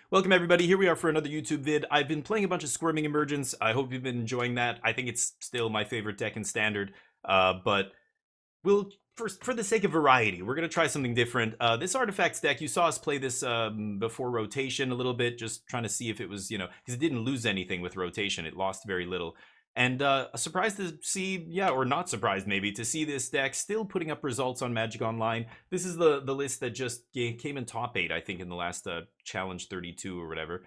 Welcome everybody, here we are for another YouTube vid. I've been playing a bunch of Squirming Emergence. I hope you've been enjoying that. I think it's still my favorite deck in Standard, but we'll, for the sake of variety, we're going to try something different. This Artifacts deck, you saw us play this before rotation a little bit, just trying to see if it was, because it didn't lose anything with rotation. It lost very little. And surprised to see, or not surprised maybe, to see this deck still putting up results on Magic Online. This is the list that just came in top 8, I think, in the last Challenge 32 or whatever.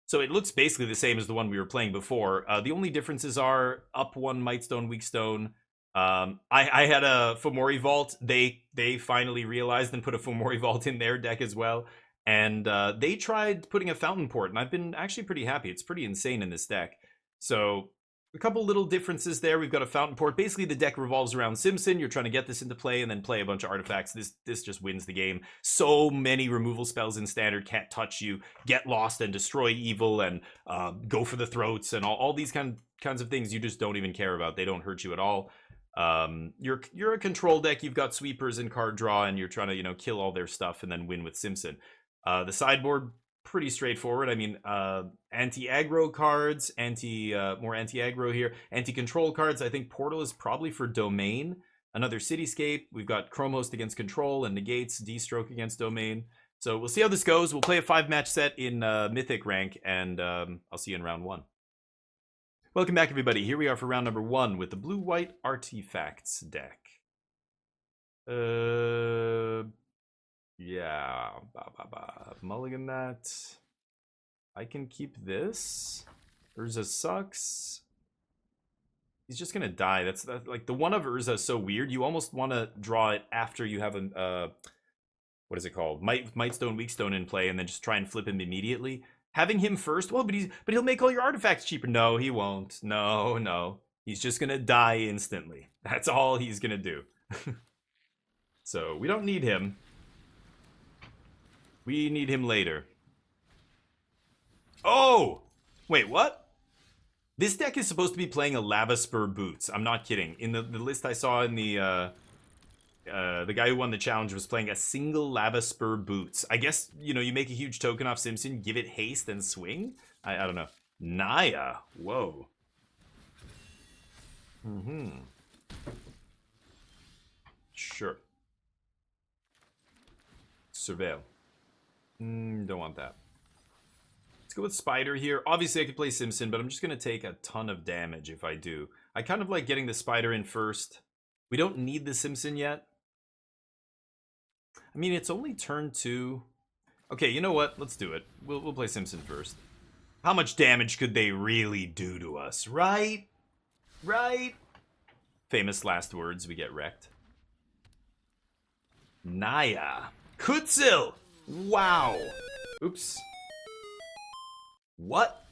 So it looks basically the same as the one we were playing before. The only differences are up 1 Mightstone, Weakstone. I had a Fomori Vault. They finally realized and put a Fomori Vault in their deck as well. And they tried putting a Fountainport, and I've been actually pretty happy. It's pretty insane in this deck. So a couple little differences there. We've got a Fountainport. Basically, the deck revolves around Simpson. You're trying to get this into play and then play a bunch of artifacts. This just wins the game. So many removal spells in Standard can't touch you. Get lost and destroy evil and go for the throats and all these kinds of things you just don't even care about. They don't hurt you at all. You're a control deck. You've got sweepers and card draw, and you're trying to kill all their stuff and then win with Simpson. The sideboard, pretty straightforward. I mean, anti-aggro cards, more anti-aggro here. Anti-control cards, I think Portal is probably for Domain. Another Cityscape. We've got Chrome Host against Control and Negates, D-Stroke against Domain. So we'll see how this goes. We'll play a 5-match set in Mythic rank, and I'll see you in round 1. Welcome back, everybody. Here we are for round number 1 with the Blue-White Artifacts deck. Yeah, mulligan that. I can keep this. Urza sucks. He's just gonna die. That's like the one of Urza is so weird. You almost want to draw it after you have a what is it called? Mightstone, Weakstone in play, and then just try and flip him immediately. Having him first, well, but he'll make all your artifacts cheaper. No, he won't. No. He's just gonna die instantly. That's all he's gonna do. So we don't need him. We need him later. Oh! Wait, what? This deck is supposed to be playing a Lava Spur Boots. I'm not kidding. In the list I saw in the guy who won the challenge was playing a single Lava Spur Boots. I guess, you make a huge token off Simpson, give it haste, and swing? I don't know. Naya. Whoa. Sure. Surveil. Don't want that. Let's go with Spider here. Obviously, I could play Simpson, but I'm just going to take a ton of damage if I do. I kind of like getting the Spider in first. We don't need the Simpson yet. I mean, it's only turn 2. Okay, you know what? Let's do it. We'll play Simpson first. How much damage could they really do to us, right? Right? Famous last words, we get wrecked. Naya. Kutzil! Wow. Oops. What?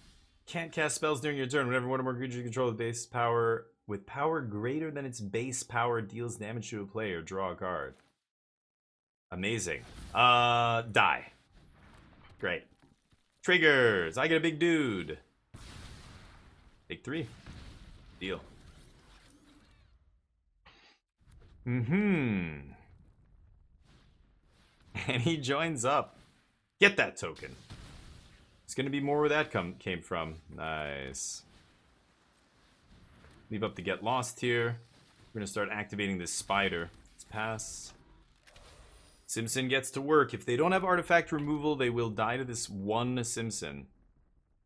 Can't cast spells during your turn. Whenever one or more creatures you control with base power with power greater than its base power deals damage to a player, draw a card. Amazing. Die. Great. Triggers. I get a big dude. Take 3. Deal. And he joins up. Get that token. It's gonna be more where that came from. Nice. Leave up the Get Lost here. We're gonna start activating this Spider. Let's pass. Simpson gets to work. If they don't have artifact removal, they will die to this one Simpson.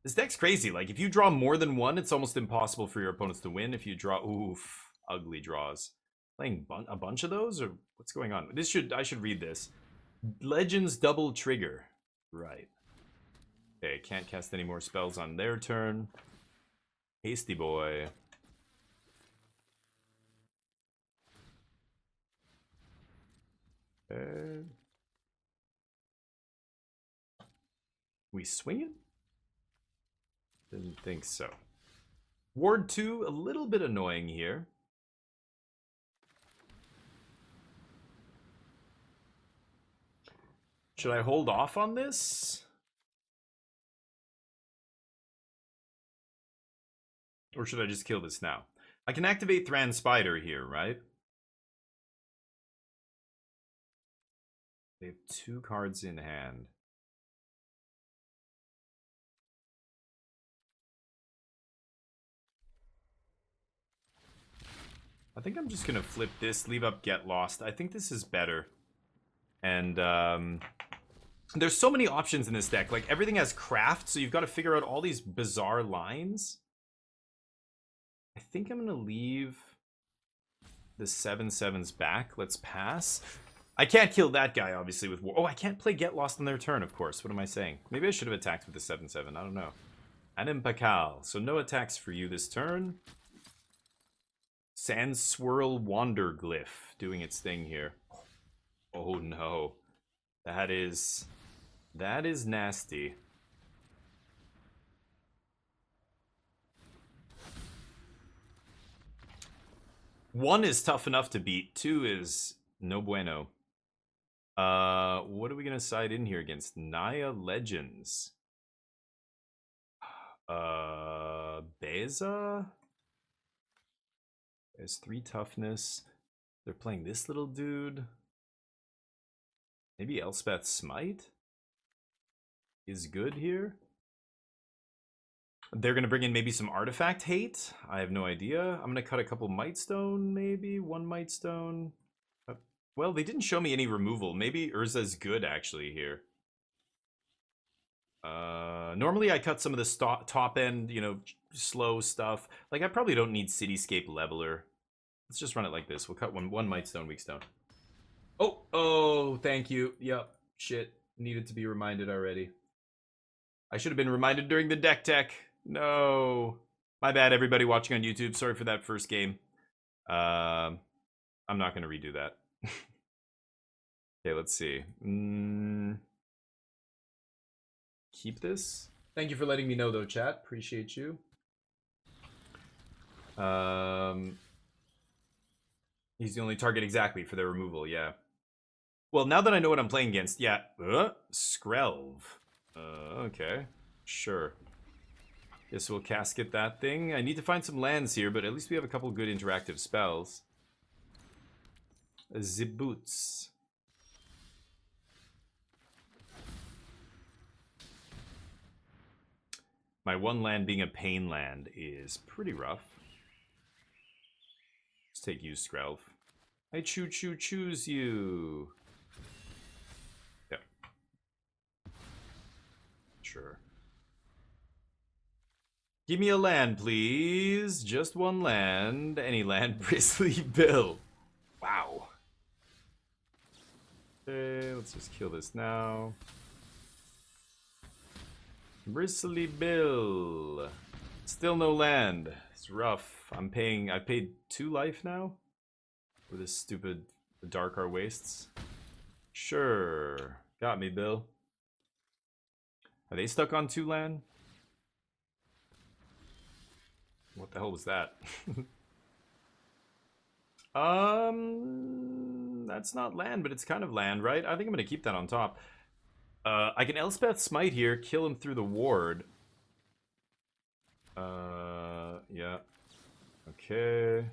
This deck's crazy. Like, if you draw more than one, it's almost impossible for your opponents to win. If you draw, oof, ugly draws. Playing a bunch of those, or what's going on? I should read this. Legends double trigger. Right. Okay, can't cast any more spells on their turn. Hasty boy. We swing it? Didn't think so. Ward 2, a little bit annoying here. Should I hold off on this? Or should I just kill this now? I can activate Thran Spider here, right? They have 2 cards in hand. I think I'm just gonna flip this, leave up Get Lost. I think this is better. And there's so many options in this deck. Like, everything has craft, so you've got to figure out all these bizarre lines. I think I'm gonna leave the 7/7s back. Let's pass. I can't kill that guy, obviously, with war. Oh, I can't play Get Lost on their turn, of course. What am I saying? Maybe I should have attacked with the 7/7. I don't know. Anim Pakal. So no attacks for you this turn. Sand Swirl Wander Glyph doing its thing here. Oh no. That is nasty. One is tough enough to beat. Two is no bueno. What are we gonna side in here against? Naya Legends. Beza? There's 3 toughness. They're playing this little dude. Maybe Elspeth Smite is good here. They're gonna bring in maybe some artifact hate. I have no idea. I'm gonna cut a couple Mightstone, maybe 1 Mightstone. Well, they didn't show me any removal. Maybe Urza's good actually here. Normally I cut some of the top end, you know, slow stuff. Like, I probably don't need Cityscape Leveler. Let's just run it like this. We'll cut one Mightstone, Weakstone. Oh, thank you. Yep, shit. Needed to be reminded already. I should have been reminded during the deck tech. No. My bad, everybody watching on YouTube. Sorry for that first game. I'm not going to redo that. Okay, let's see. Keep this. Thank you for letting me know, though, chat. Appreciate you. He's the only target exactly for their removal, yeah. Well, now that I know what I'm playing against, yeah. Skrelv. Okay. Sure. Guess we'll casket that thing. I need to find some lands here, but at least we have a couple good interactive spells. Ziboots. My one land being a pain land is pretty rough. Let's take you, Skrelv. I choose you. Yep. Sure. Give me a land, please. Just one land. Any land. Bristly Bill. Wow. Okay, let's just kill this now. Bristly Bill. Still no land. It's rough. I paid 2 life now for this stupid Adarkar Wastes. Sure. Got me, Bill. Are they stuck on 2 land? What the hell was that? That's not land, but it's kind of land, right? I think I'm gonna keep that on top. I can Elspeth Smite here, kill him through the ward. Yeah. Okay.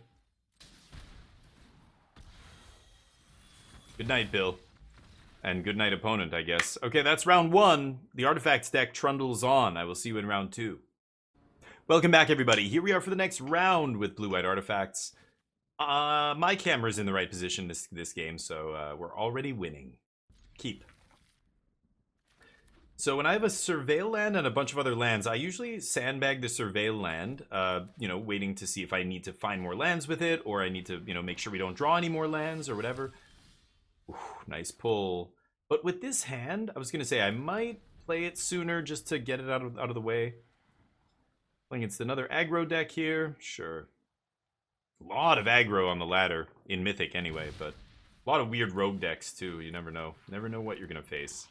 Good night, Bill. And good night, opponent, I guess. Okay, that's round 1. The artifacts deck trundles on. I will see you in round 2. Welcome back, everybody. Here we are for the next round with blue-white artifacts. My camera's in the right position this game, so we're already winning. Keep. So when I have a Surveil land and a bunch of other lands, I usually sandbag the Surveil land, you know, waiting to see if I need to find more lands with it, or I need to, you know, make sure we don't draw any more lands or whatever. Ooh, nice pull. But with this hand, I was going to say I might play it sooner just to get it out of the way. Playing against another aggro deck here. Sure. A lot of aggro on the ladder, in Mythic anyway, but a lot of weird rogue decks too. You never know. Never know what you're going to face.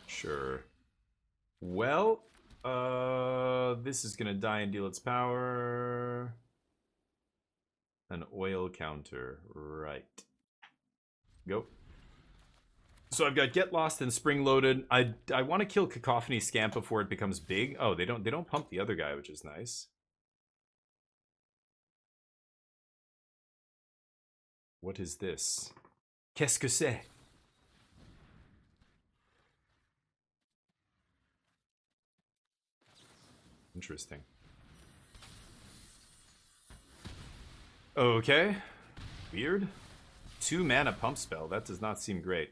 Sure. Well, this is gonna die and deal its power. An oil counter, right. Go. So I've got Get Lost and Spring-Loaded. I want to kill Cacophony Scamp before it becomes big. Oh, they don't pump the other guy, which is nice. What is this? Qu'est-ce que c'est? Interesting. Okay. Weird. 2 mana pump spell. That does not seem great.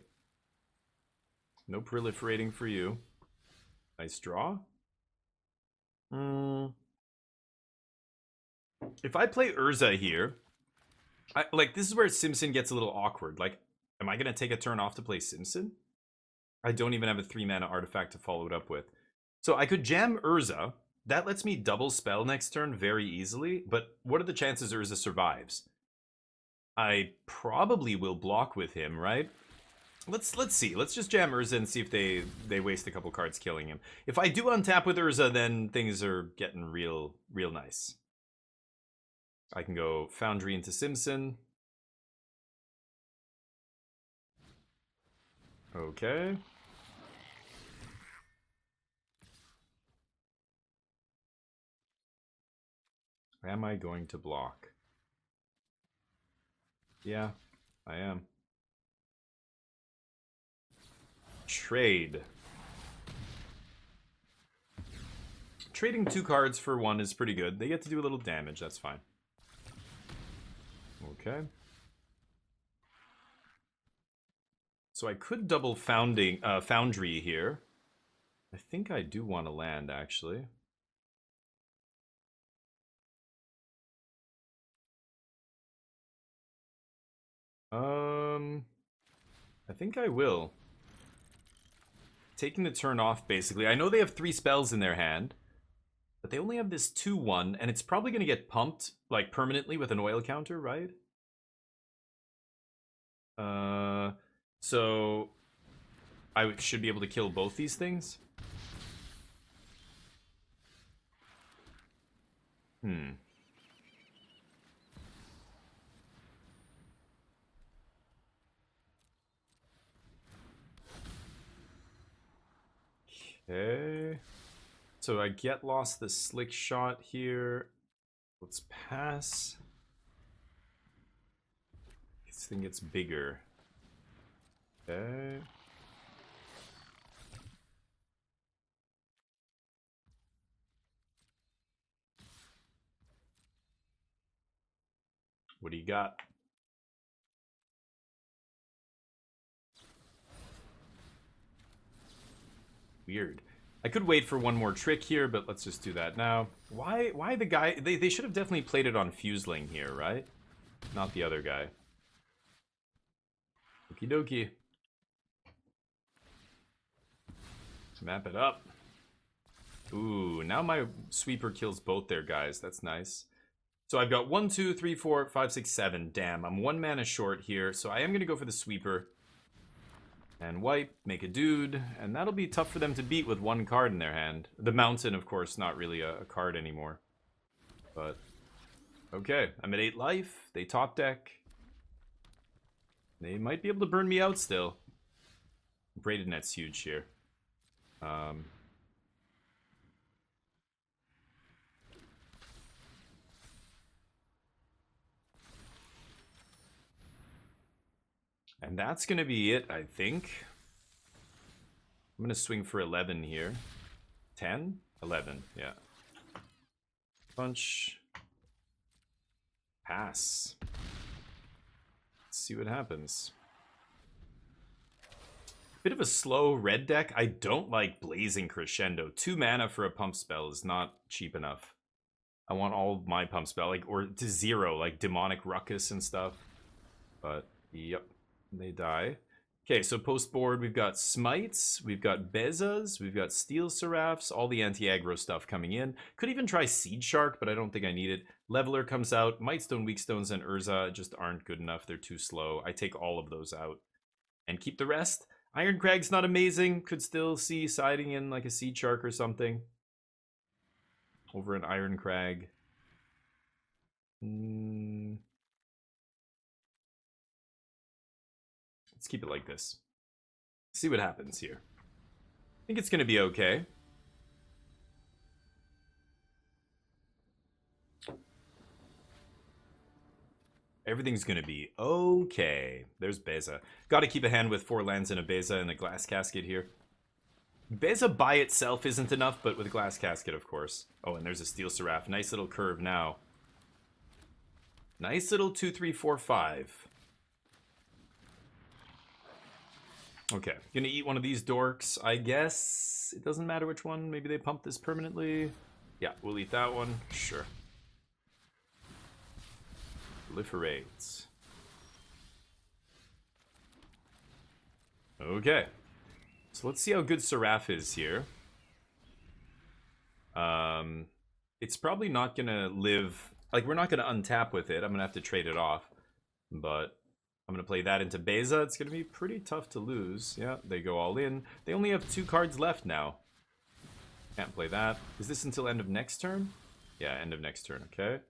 No proliferating for you. Nice draw. If I play Urza here, like, this is where Simpson gets a little awkward. Like, am I going to take a turn off to play Simpson? I don't even have a 3 mana artifact to follow it up with. So I could jam Urza. That lets me double spell next turn very easily. But what are the chances Urza survives? I probably will block with him, right? Let's see. Let's just jam Urza and see if they waste a couple cards killing him. If I do untap with Urza, then things are getting real nice. I can go Foundry into Simpson. Okay. Am I going to block? Yeah, I am. Trade. Trading 2 cards for 1 is pretty good. They get to do a little damage, that's fine. Okay. So I could double Foundry here. I think I do want to land, actually. I think I will. Taking the turn off, basically. I know they have 3 spells in their hand, but they only have this 2/1, and it's probably going to get pumped, like, permanently with an oil counter, right? So I should be able to kill both these things. Okay. So I lost the slick shot here. Let's pass. This thing gets bigger. Okay. What do you got? Weird. I could wait for one more trick here, but let's just do that now. Why the guy... They should have definitely played it on Fuseling here, right? Not the other guy. Okie dokie. Map it up. Ooh, now my sweeper kills both their guys. That's nice. So I've got 1, 2, 3, 4, 5, 6, 7. Damn, I'm 1 mana short here. So I am going to go for the sweeper. And wipe, make a dude. And that'll be tough for them to beat with 1 card in their hand. The mountain, of course, not really a card anymore. But, okay. I'm at 8 life. They top deck. They might be able to burn me out still. Braided Net's huge here. And that's going to be it, I think. I'm going to swing for 11 here. 10? 11, yeah. Punch. Pass. Let's see what happens. Bit of a slow red deck. I don't like Blazing Crescendo. 2 mana for a pump spell is not cheap enough. I want all of my pump spell, like, or to 0, like Demonic Ruckus and stuff. But, yep. They die. Okay, so post board, we've got Smites, we've got Bezas, we've got Steel Seraphs, all the anti-aggro stuff coming in. Could even try Seed Shark, but I don't think I need it. Leveler comes out. Mightstone, Weakstones, and Urza just aren't good enough. They're too slow. I take all of those out and keep the rest. Irencrag's not amazing. Could still see siding in like a Seed Shark or something. Over an Irencrag. Let's keep it like this. See what happens here. I think it's going to be okay. Everything's going to be okay. There's Beza. Got to keep a hand with 4 lands and a Beza and a Glass Casket here. Beza by itself isn't enough, but with a Glass Casket, of course. Oh, and there's a Steel Seraph. Nice little curve now. Nice little 2, 3, 4, 5. Okay, gonna eat one of these dorks, I guess. It doesn't matter which one. Maybe they pump this permanently. Yeah, we'll eat that one. Sure. Proliferates. Okay. So let's see how good Seraph is here. It's probably not gonna live... Like, we're not gonna untap with it. I'm gonna have to trade it off. But I'm gonna play that into Beza. It's gonna be pretty tough to lose. Yeah, they go all in. They only have 2 cards left now. Can't play that. Is this until end of next turn? Yeah, end of next turn, okay.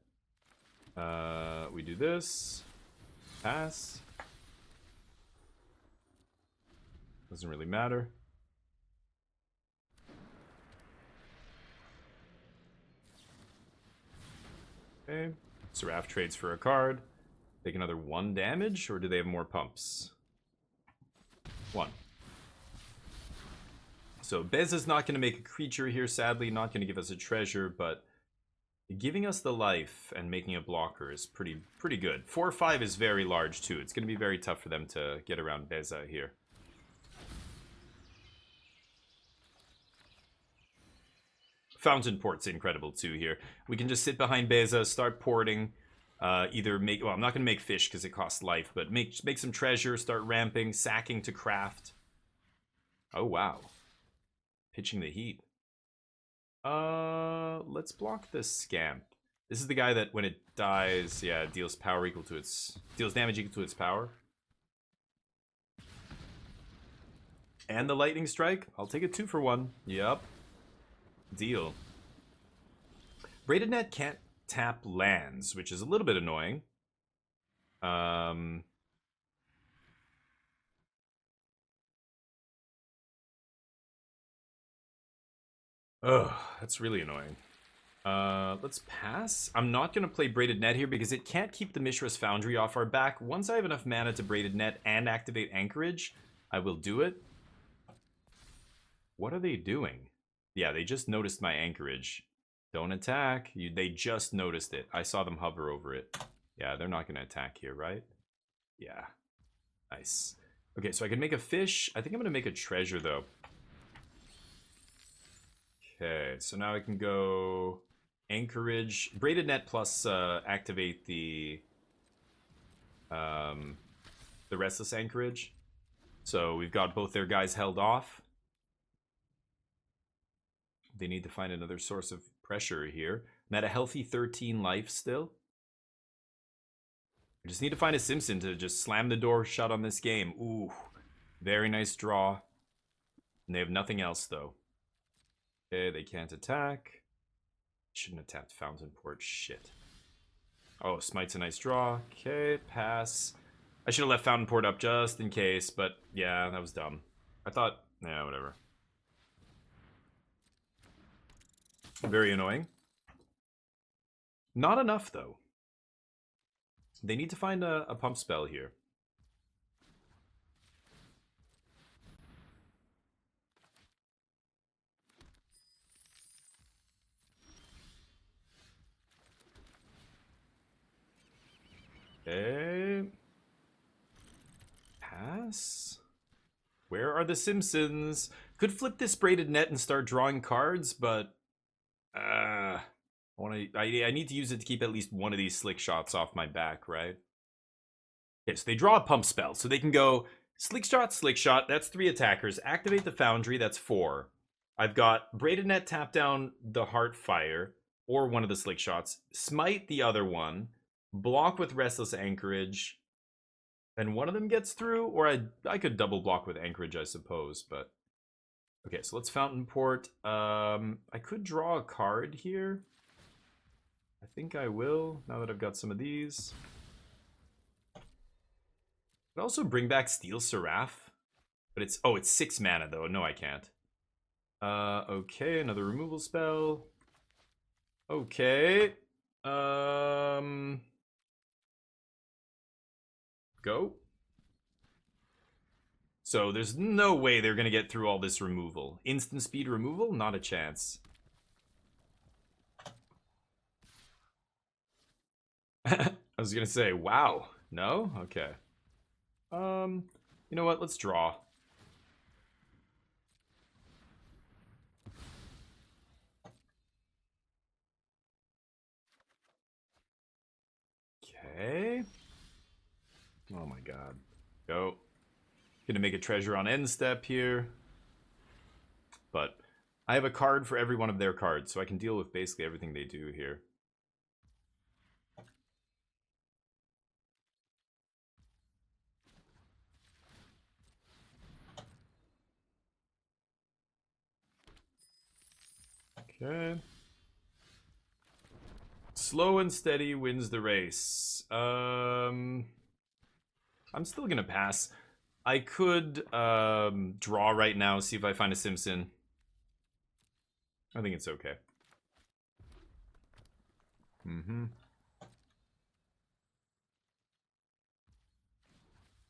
We do this. Pass. Doesn't really matter. Okay. Seraph trades for a card. Take another 1 damage, or do they have more pumps? 1. So Beza's not going to make a creature here, sadly. Not going to give us a treasure, but giving us the life and making a blocker is pretty good. 4/5 is very large, too. It's going to be very tough for them to get around Beza here. Fountainport's incredible, too, here. We can just sit behind Beza, start porting. Either make... Well, I'm not going to make fish because it costs life, but make some treasure, start ramping, sacking to craft. Oh, wow. Pitching the heat. Let's block this Scamp. This is the guy that when it dies, yeah, deals power equal to its... Deals damage equal to its power. And the Lightning Strike. I'll take a 2 for 1. Yep. Deal. Braided Net can't tap lands, which is a little bit annoying. Ugh, that's really annoying. Let's pass. I'm not going to play Braided Net here because it can't keep the Mishra's Foundry off our back. Once I have enough mana to Braided Net and activate Anchorage, I will do it. What are they doing? Yeah, they just noticed my Anchorage. Don't attack. They just noticed it. I saw them hover over it. Yeah, they're not going to attack here, right? Yeah. Nice. Okay, so I can make a fish. I think I'm going to make a treasure, though. Okay, so now I can go Anchorage. Braided Net plus activate the Restless Anchorage. So we've got both their guys held off. They need to find another source of pressure here. I'm at a healthy 13 life still. I just need to find a Simpson to just slam the door shut on this game. Ooh, very nice draw. And they have nothing else, though. Okay, they can't attack. Shouldn't have tapped Fountainport. Shit. Oh, Smite's a nice draw. Okay, pass. I should have left Fountainport up just in case, but yeah, that was dumb. I thought, yeah, whatever. Very annoying. Not enough, though. They need to find a pump spell here. Okay. Pass. Where are the Simpsons? Could flip this Braided Net and start drawing cards, but I need to use it to keep at least one of these slick shots off my back, right? Okay, so they draw a pump spell, so they can go slick shot. That's 3 attackers. Activate the Foundry. That's 4. I've got Braided Net tap down the Heartfire or one of the slick shots. Smite the other one. Block with Restless Anchorage. Then one of them gets through, or I could double block with Anchorage, I suppose, but okay, so let's Fountainport. I could draw a card here. I think I will, now that I've got some of these. Could also bring back Steel Seraph. But it's 6 mana, though. No, I can't. Okay, another removal spell. Okay. Go. So there's no way they're going to get through all this removal. Instant speed removal? Not a chance. I was gonna say, wow. No? Okay. You know what? Let's draw. Okay. Oh my god. Go. Gonna make a treasure on end step here. But I have a card for every one of their cards, so I can deal with basically everything they do here. Okay. Slow and steady wins the race. I'm still gonna pass. I could draw right now, see if I find a Simpson. I think it's okay.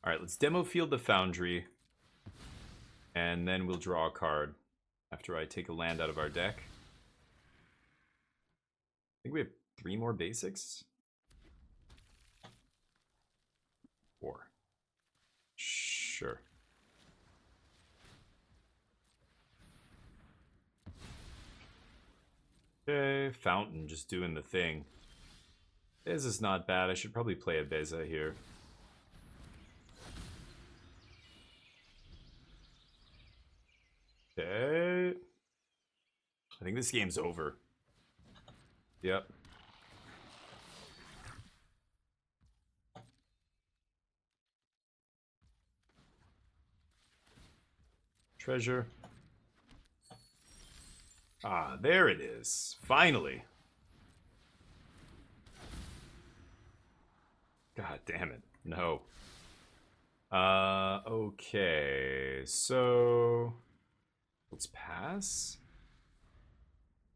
Alright, let's demo field the Foundry. And then we'll draw a card after I take a land out of our deck. I think we have 3 more basics. 4. Sure. Okay, Fountain just doing the thing. This is not bad. I should probably play a Beza here. Okay. I think this game's over. Yep. Treasure. Ah, there it is. Finally. God damn it. No. Okay. So let's pass.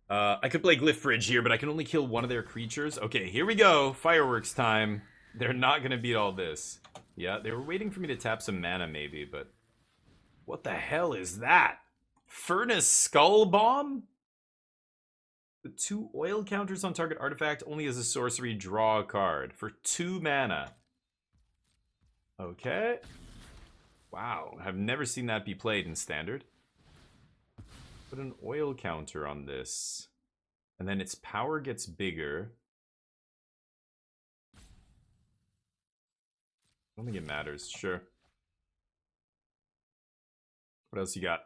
I could play Glyphbridge here, but I can only kill one of their creatures. Okay, here we go. Fireworks time. They're not gonna beat all this. Yeah, they were waiting for me to tap some mana maybe, but what the hell is that? Furnace Skull Bomb? The 2 oil counters on target artifact only as a sorcery, draw a card for 2 mana. Okay. Wow, I've never seen that be played in Standard. Put an oil counter on this. And then its power gets bigger. I don't think it matters, sure. What else you got?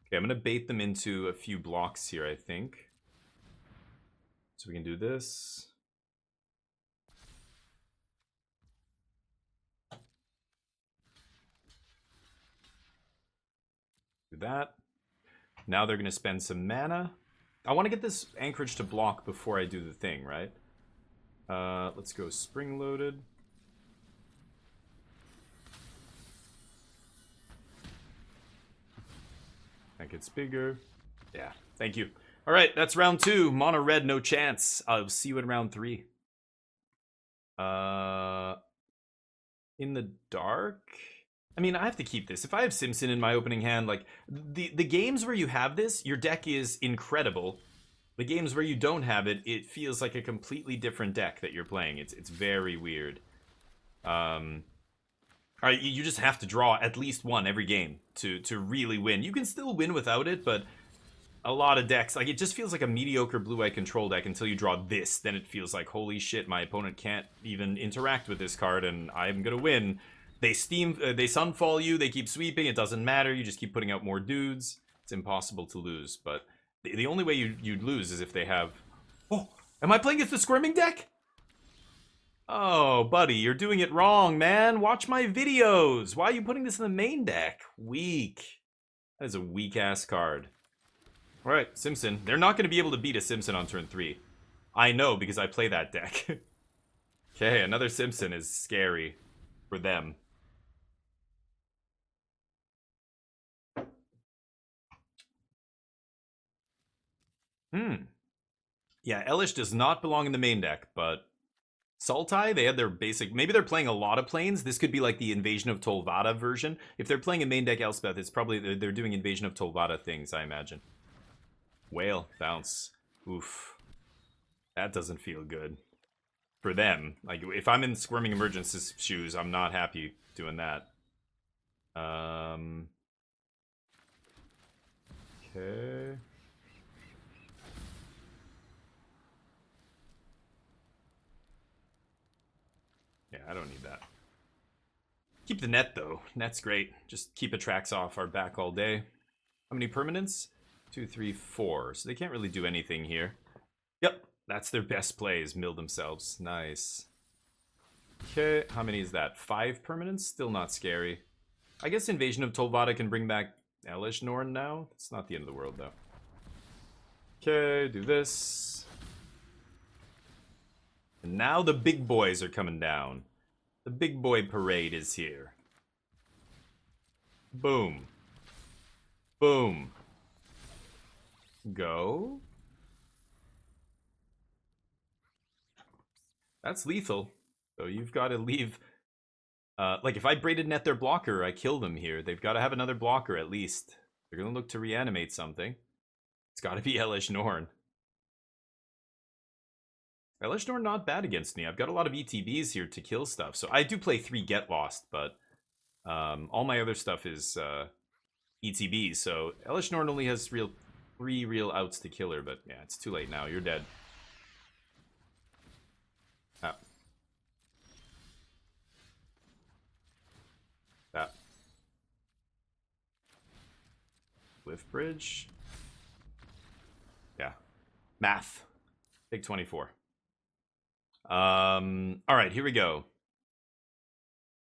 Okay, I'm gonna bait them into a few blocks here, I think. So we can do this. Do that. Now they're gonna spend some mana. I want to get this Anchorage to block before I do the thing, right? Let's go Spring-Loaded. That gets bigger. Yeah, thank you. All right, that's round 2. Mono red, no chance. I'll see you in round 3. In the dark? I mean, I have to keep this. If I have Simpson in my opening hand, like, the games where you have this, your deck is incredible. The games where you don't have it, it feels like a completely different deck that you're playing. It's very weird. You just have to draw at least one every game to really win. You can still win without it, but a lot of decks, like, it just feels like a mediocre blue-white control deck until you draw this. Then it feels like, holy shit, my opponent can't even interact with this card, and I'm gonna win. They Sunfall you, they keep sweeping, it doesn't matter, you just keep putting out more dudes. It's impossible to lose, but the only way you'd lose is if they have... Oh, am I playing against the Squirming deck? Oh, buddy, you're doing it wrong, man. Watch my videos. Why are you putting this in the main deck? Weak. That is a weak-ass card. All right, Simpson. They're not going to be able to beat a Simpson on turn 3. I know, because I play that deck. Okay, another Simpson is scary for them. Yeah, Elish does not belong in the main deck, but Sultai, they had their basic... Maybe they're playing a lot of planes. This could be like the Invasion of Tolvada version. If they're playing a main deck Elspeth, it's probably... They're doing Invasion of Tolvada things, I imagine. Whale. Bounce. Oof. That doesn't feel good. For them. Like, if I'm in Squirming Emergence's shoes, I'm not happy doing that. Okay. Yeah, I don't need that. Keep the net, though. Net's great. Just keep Atrax off our back all day. How many permanents? 2, 3, 4. So they can't really do anything here. Yep, that's their best play, is mill themselves. Nice. Okay, how many is that? 5 permanents? Still not scary. I guess Invasion of Tolvada can bring back Elish Norn now. It's not the end of the world, though. Okay, do this. And now the big boys are coming down. The big boy parade is here. Boom. Boom. Go. That's lethal. So you've got to leave... like, if I Braided Net their blocker, I kill them here. They've got to have another blocker, at least. They're going to look to reanimate something. It's got to be Elish Norn. Elish Norn not bad against me. I've got a lot of ETBs here to kill stuff. So I do play 3 Get Lost, but all my other stuff is ETBs. So Elish Norn only has 3 real outs to kill her, but yeah, it's too late now. You're dead. Ah. That. Glyphbridge. Yeah. Math. Big 24. Alright, here we go.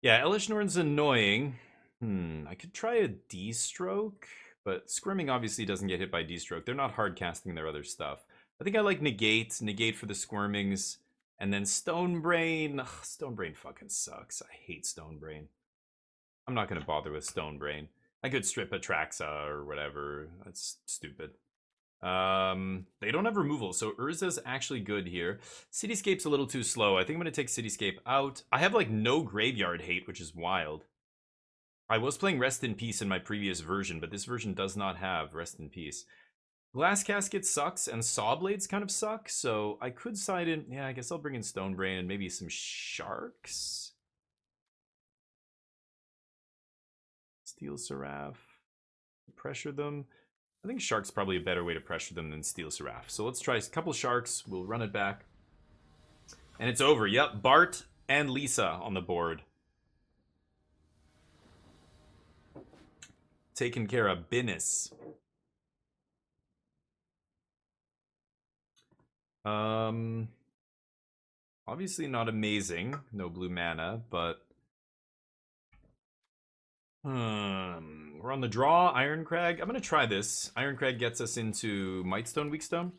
Yeah, Elish Norn's annoying. I could try a D-stroke, but Squirming obviously doesn't get hit by D-stroke. They're not hard casting their other stuff. I think I like Negate. Negate for the Squirmings. And then Stonebrain. Ugh, Stonebrain fucking sucks. I hate Stonebrain. I'm not going to bother with Stonebrain. I could strip Atraxa or whatever. That's stupid. They don't have removal, so Urza's actually good here. Cityscape's a little too slow. I think I'm going to take Cityscape out. I have, like, no graveyard hate, which is wild. I was playing Rest in Peace in my previous version, but this version does not have Rest in Peace. Glass Casket sucks, and Sawblades kind of suck, so I could side in... Yeah, I guess I'll bring in Stonebrain and maybe some Sharks. Steel Seraph. Pressure them. I think Shark's probably a better way to pressure them than Steel Seraph. So let's try a couple Sharks. We'll run it back. And it's over. Yep, Bart and Lisa on the board. Taking care of business. Obviously not amazing. No blue mana, but... we're on the draw. Irencrag. I'm going to try this. Irencrag gets us into Mightstone, Weakstone.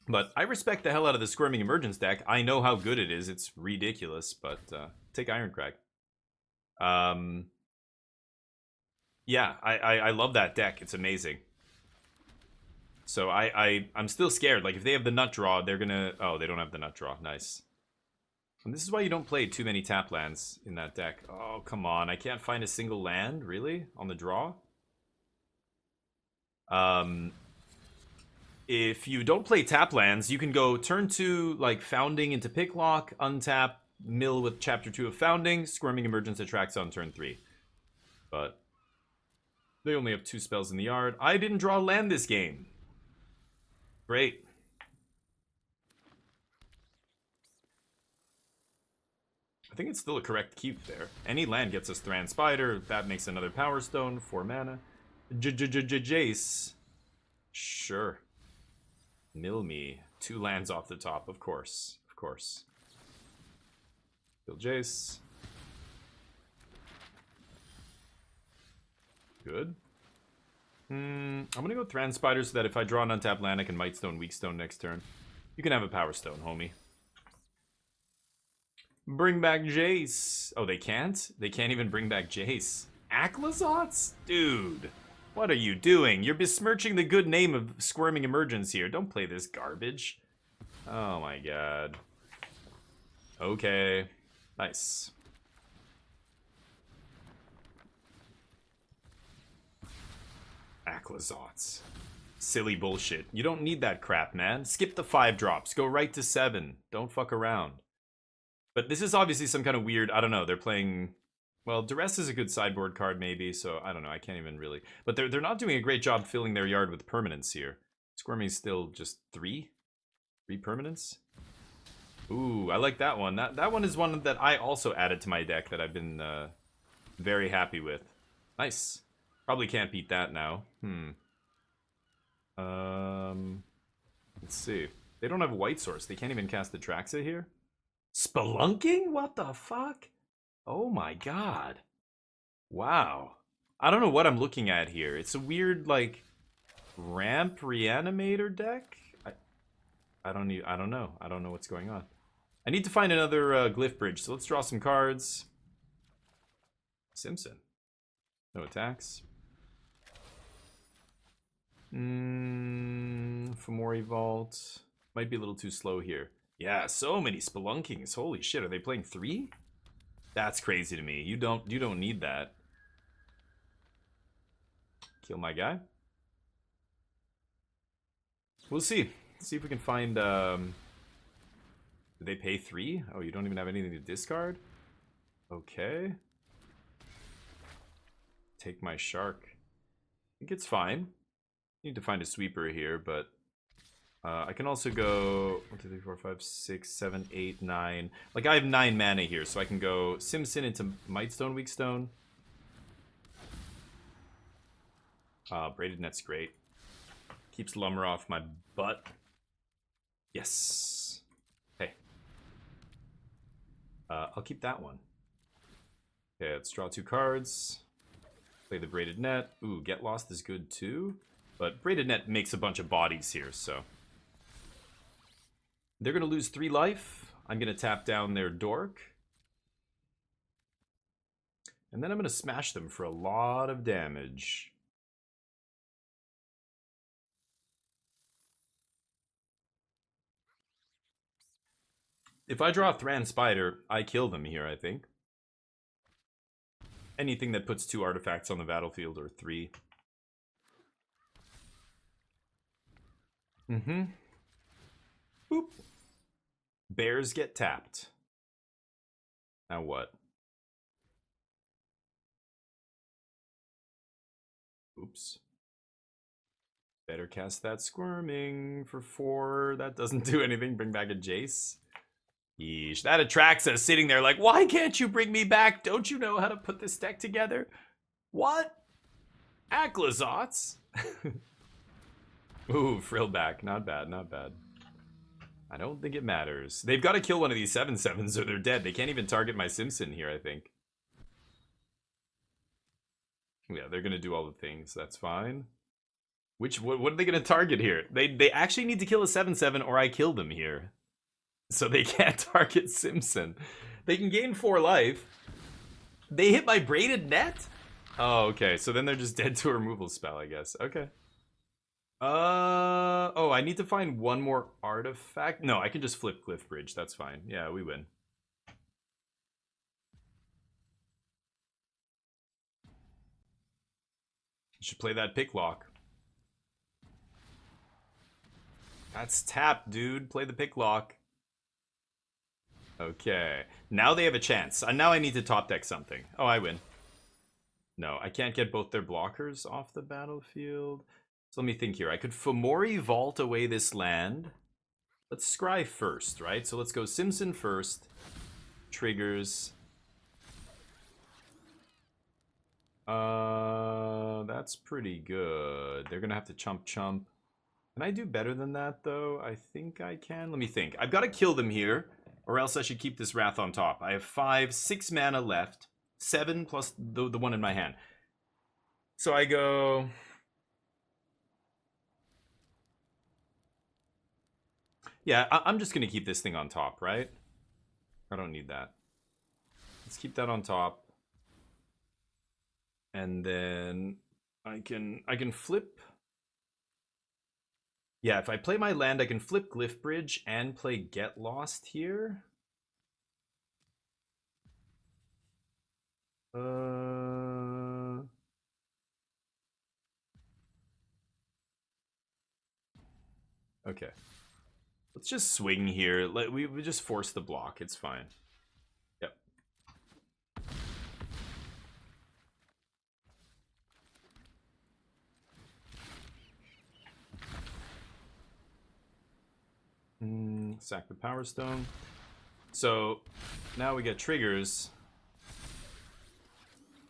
But I respect the hell out of the Squirming Emergence deck. I know how good it is. It's ridiculous, but take Irencrag. Yeah, I love that deck. It's amazing. So I'm still scared. Like, if they have the nut draw, they're going to... Oh, they don't have the nut draw. Nice. And this is why you don't play too many tap lands in that deck. Oh, come on. I can't find a single land, really? On the draw? If you don't play tap lands, you can go turn 2, like, Founding into Picklock, untap, mill with Chapter 2 of Founding, Squirming Emergence attracts on turn 3. But they only have 2 spells in the yard. I didn't draw land this game. Great. I think it's still a correct keep there. Any land gets us Thran Spider. That makes another Power Stone. 4 mana. Jace. Sure. Mill me. 2 lands off the top. Of course. Of course. Kill Jace. Good. I'm gonna go Thran Spider so that if I draw an untapped land, I can Mightstone, Weakstone next turn. You can have a Power Stone, homie. Bring back Jace. Oh, they can't? They can't even bring back Jace. Acklazots? Dude, what are you doing? You're besmirching the good name of Squirming Emergence here. Don't play this garbage. Oh my god. Okay. Nice. Aclazots. Silly bullshit. You don't need that crap, man. Skip the 5 drops. Go right to 7. Don't fuck around. But this is obviously some kind of weird... I don't know. They're playing... Well, Duress is a good sideboard card, maybe, so I don't know. I can't even really... But they're not doing a great job filling their yard with permanents here. Squirmy's still just 3? 3 permanents? Ooh, I like that one. That one is one that I also added to my deck that I've been very happy with. Nice. Probably can't beat that now. Let's see. They don't have White Source. They can't even cast the Traxa here. Spelunking? What the fuck? Oh my god. Wow. I don't know what I'm looking at here. It's a weird, like, ramp reanimator deck? I don't know. I don't know what's going on. I need to find another Glyphbridge, so let's draw some cards. Simpson. No attacks. Fomori Vault. Might be a little too slow here. Yeah, so many Spelunkings. Holy shit, are they playing 3? That's crazy to me. You don't need that. Kill my guy. We'll see. See if we can find did they pay 3? Oh, you don't even have anything to discard? Okay. Take my shark. I think it's fine. Need to find a sweeper here, but I can also go 1, 2, 3, 4, 5, 6, 7, 8, 9. Like I have 9 mana here, so I can go Simsin into Mightstone, Weakstone. Braided Net's great. Keeps Lumber off my butt. Yes. Hey. I'll keep that one. Okay, let's draw 2 cards. Play the Braided Net. Ooh, Get Lost is good too. But Braided Net makes a bunch of bodies here, so. They're going to lose 3 life. I'm going to tap down their Dork. And then I'm going to smash them for a lot of damage. If I draw Thran Spider, I kill them here, I think. Anything that puts 2 artifacts on the battlefield, or 3. Boop. Bears get tapped. Now what? Oops. Better cast that Squirming for 4. That doesn't do anything. Bring back a Jace. Yeesh. That attracts us sitting there like, why can't you bring me back? Don't you know how to put this deck together? What? Aclazots? Ooh, Frillback. Not bad, not bad. I don't think it matters. They've got to kill one of these 7/7s or they're dead. They can't even target my Simpson here, I think. Yeah, they're going to do all the things. That's fine. What are they going to target here? They actually need to kill a 7/7 or I kill them here. So they can't target Simpson. They can gain 4 life. They hit my Braided Net? Oh, okay. So then they're just dead to a removal spell, I guess. Okay. Oh, I need to find one more artifact. No, I can just flip Glyphbridge. That's fine. Yeah, we win. You should play that pick lock. That's tap, dude. Play the pick lock. Okay. Now they have a chance. Now I need to top deck something. Oh, I win. No, I can't get both their blockers off the battlefield. So let me think here. I could Fomori Vault away this land. Let's scry first, right? So let's go Simpson first. Triggers. That's pretty good. They're gonna have to chump. Can I do better than that, though? I think I can. Let me think. I've got to kill them here, or else I should keep this Wrath on top. I have 6 mana left. 7 plus the one in my hand. So I go... Yeah, I'm just going to keep this thing on top, right? I don't need that. Let's keep that on top. And then I can flip... Yeah, if I play my land, I can flip Glyphbridge and play Get Lost here. Okay. Let's just swing here. We just force the block. It's fine. Yep. Sack the Power Stone. So now we get triggers.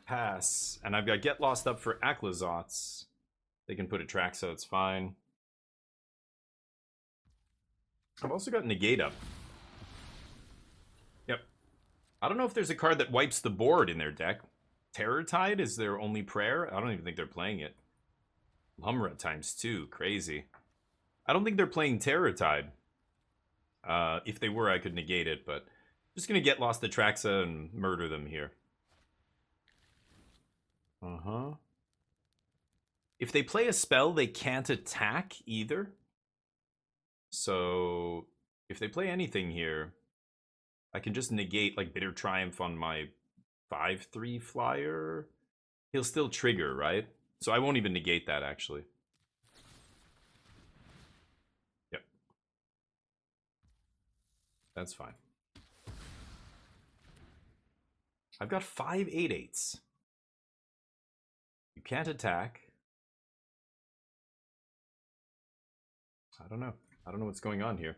Pass. And I've got Get Lost up for Aclazots. They can put a track, so it's fine. I've also got Negate up. Yep. I don't know if there's a card that wipes the board in their deck. Terror Tide is their only prayer? I don't even think they're playing it. Lumra ×2. Crazy. I don't think they're playing Terror Tide. If they were, I could negate it, but I'm just gonna Get Lost Atraxa and murder them here. If they play a spell, they can't attack either. So if they play anything here, I can just negate like Bitter Triumph on my 5/3 flyer. He'll still trigger, right? So I won't even negate that, actually. Yep. That's fine. I've got 5 8/8s. You can't attack. I don't know. I don't know what's going on here.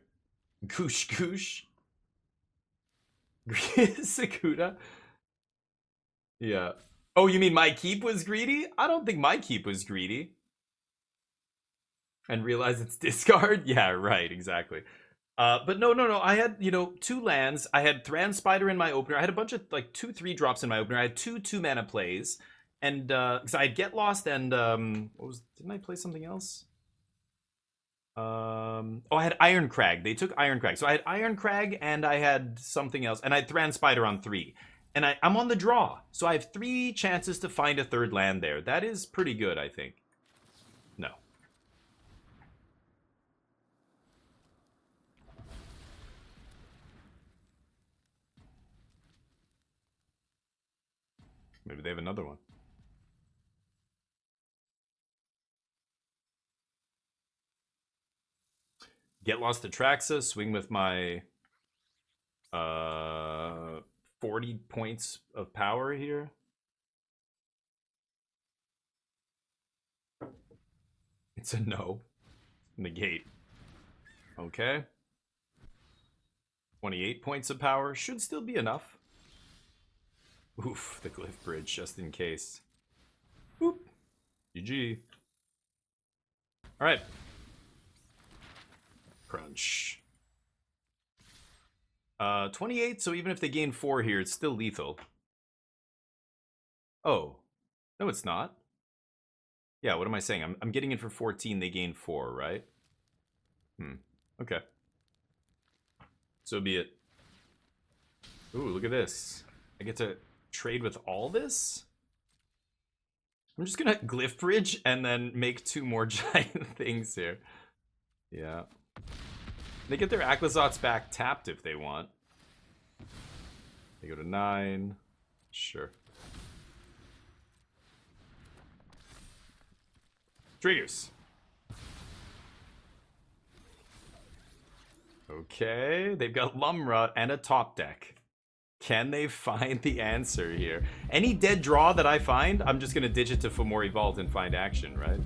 Goosh goosh. Sakuda. Yeah. Oh, you mean my keep was greedy? I don't think my keep was greedy. And realize it's discard? Yeah, right, exactly. But no. I had, 2 lands. I had Thran Spider in my opener. I had a bunch of, like, 2/3 drops in my opener. I had 2 2-mana plays. And, because I had Get Lost and, didn't I play something else? I had Irencrag. They took Irencrag. So I had Irencrag and I had something else. And I had Thran Spider on 3. And I'm on the draw. So I have 3 chances to find a 3rd land there. That is pretty good, I think. No. Maybe they have another one. Get Lost Atraxa, swing with my 40 points of power here. It's a no. Negate. Okay. 28 points of power. Should still be enough. Oof, the Glyphbridge, just in case. Boop. GG. Alright. Crunch. 28, so even if they gain 4 here, it's still lethal. Oh. No, it's not. Yeah, what am I saying? I'm getting it for 14, they gain 4, right? Okay. So be it. Ooh, look at this. I get to trade with all this? I'm just gonna Glyphbridge and then make 2 more giant things here. Yeah. They get their Aclazots back tapped if they want. They go to 9. Sure. Triggers. Okay, they've got Lumra and a top deck. Can they find the answer here? Any dead draw that I find, I'm just gonna ditch it to Fomori Vault and find action, right?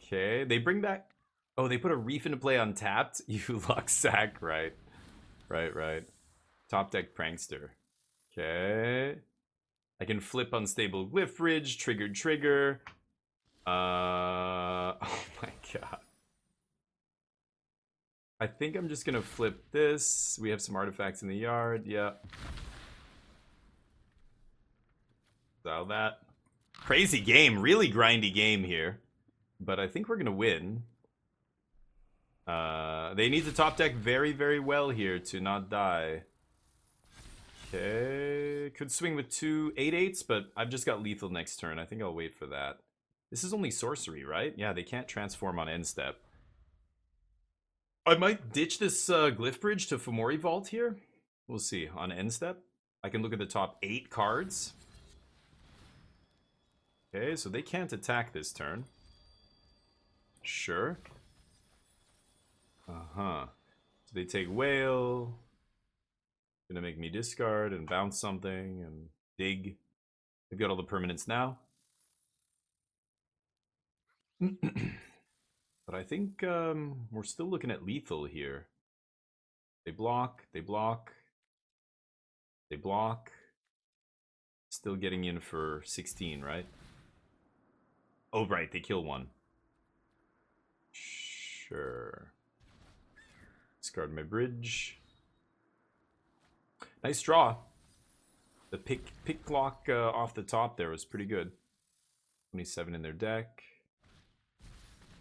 Okay, they bring back... Oh, they put a Reef into play untapped? You luck sack, right. Right. Top deck Prankster. Okay. I can flip Unstable Glyphbridge, trigger. Oh my god. I think I'm just gonna flip this. We have some artifacts in the yard, yeah. So that. Crazy game, really grindy game here. But I think we're gonna win. They need to top deck very, very well here to not die. Okay, could swing with 2 8/8s, but I've just got lethal next turn. I think I'll wait for that. This is only sorcery, right? Yeah, they can't transform on end step. I might ditch this Glyphbridge to Fomori Vault here. We'll see. On end step, I can look at the top 8 cards. Okay, so they can't attack this turn. Sure. Uh-huh. So they take whale. Gonna make me discard and bounce something and dig. They've got all the permanents now. But I think we're still looking at lethal here. They block, they block, they block. Still getting in for 16, right? Oh, right, they kill one. Sure. Discard my bridge. Nice draw. The pick lock off the top there was pretty good. 27 in their deck.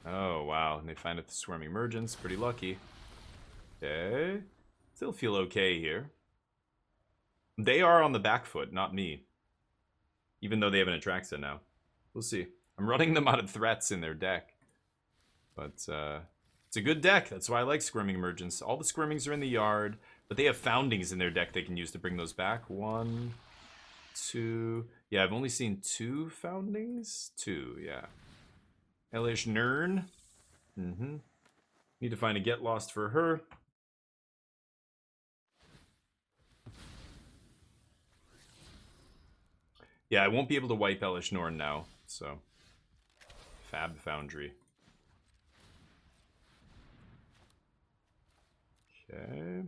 Oh, wow. And they find it the Swarming Emergence. Pretty lucky. Okay. Still feel okay here. They are on the back foot, not me. Even though they have an Atraxa now. We'll see. I'm running them out of threats in their deck. But it's a good deck. That's why I like Squirming Emergence. All the Squirmings are in the yard. But they have Foundings in their deck they can use to bring those back. 1, 2... Yeah, I've only seen 2 Foundings. 2, yeah. Elish Nern. Need to find a Get Lost for her. Yeah, I won't be able to wipe Elish Norn now, so... Fab Foundry. Okay.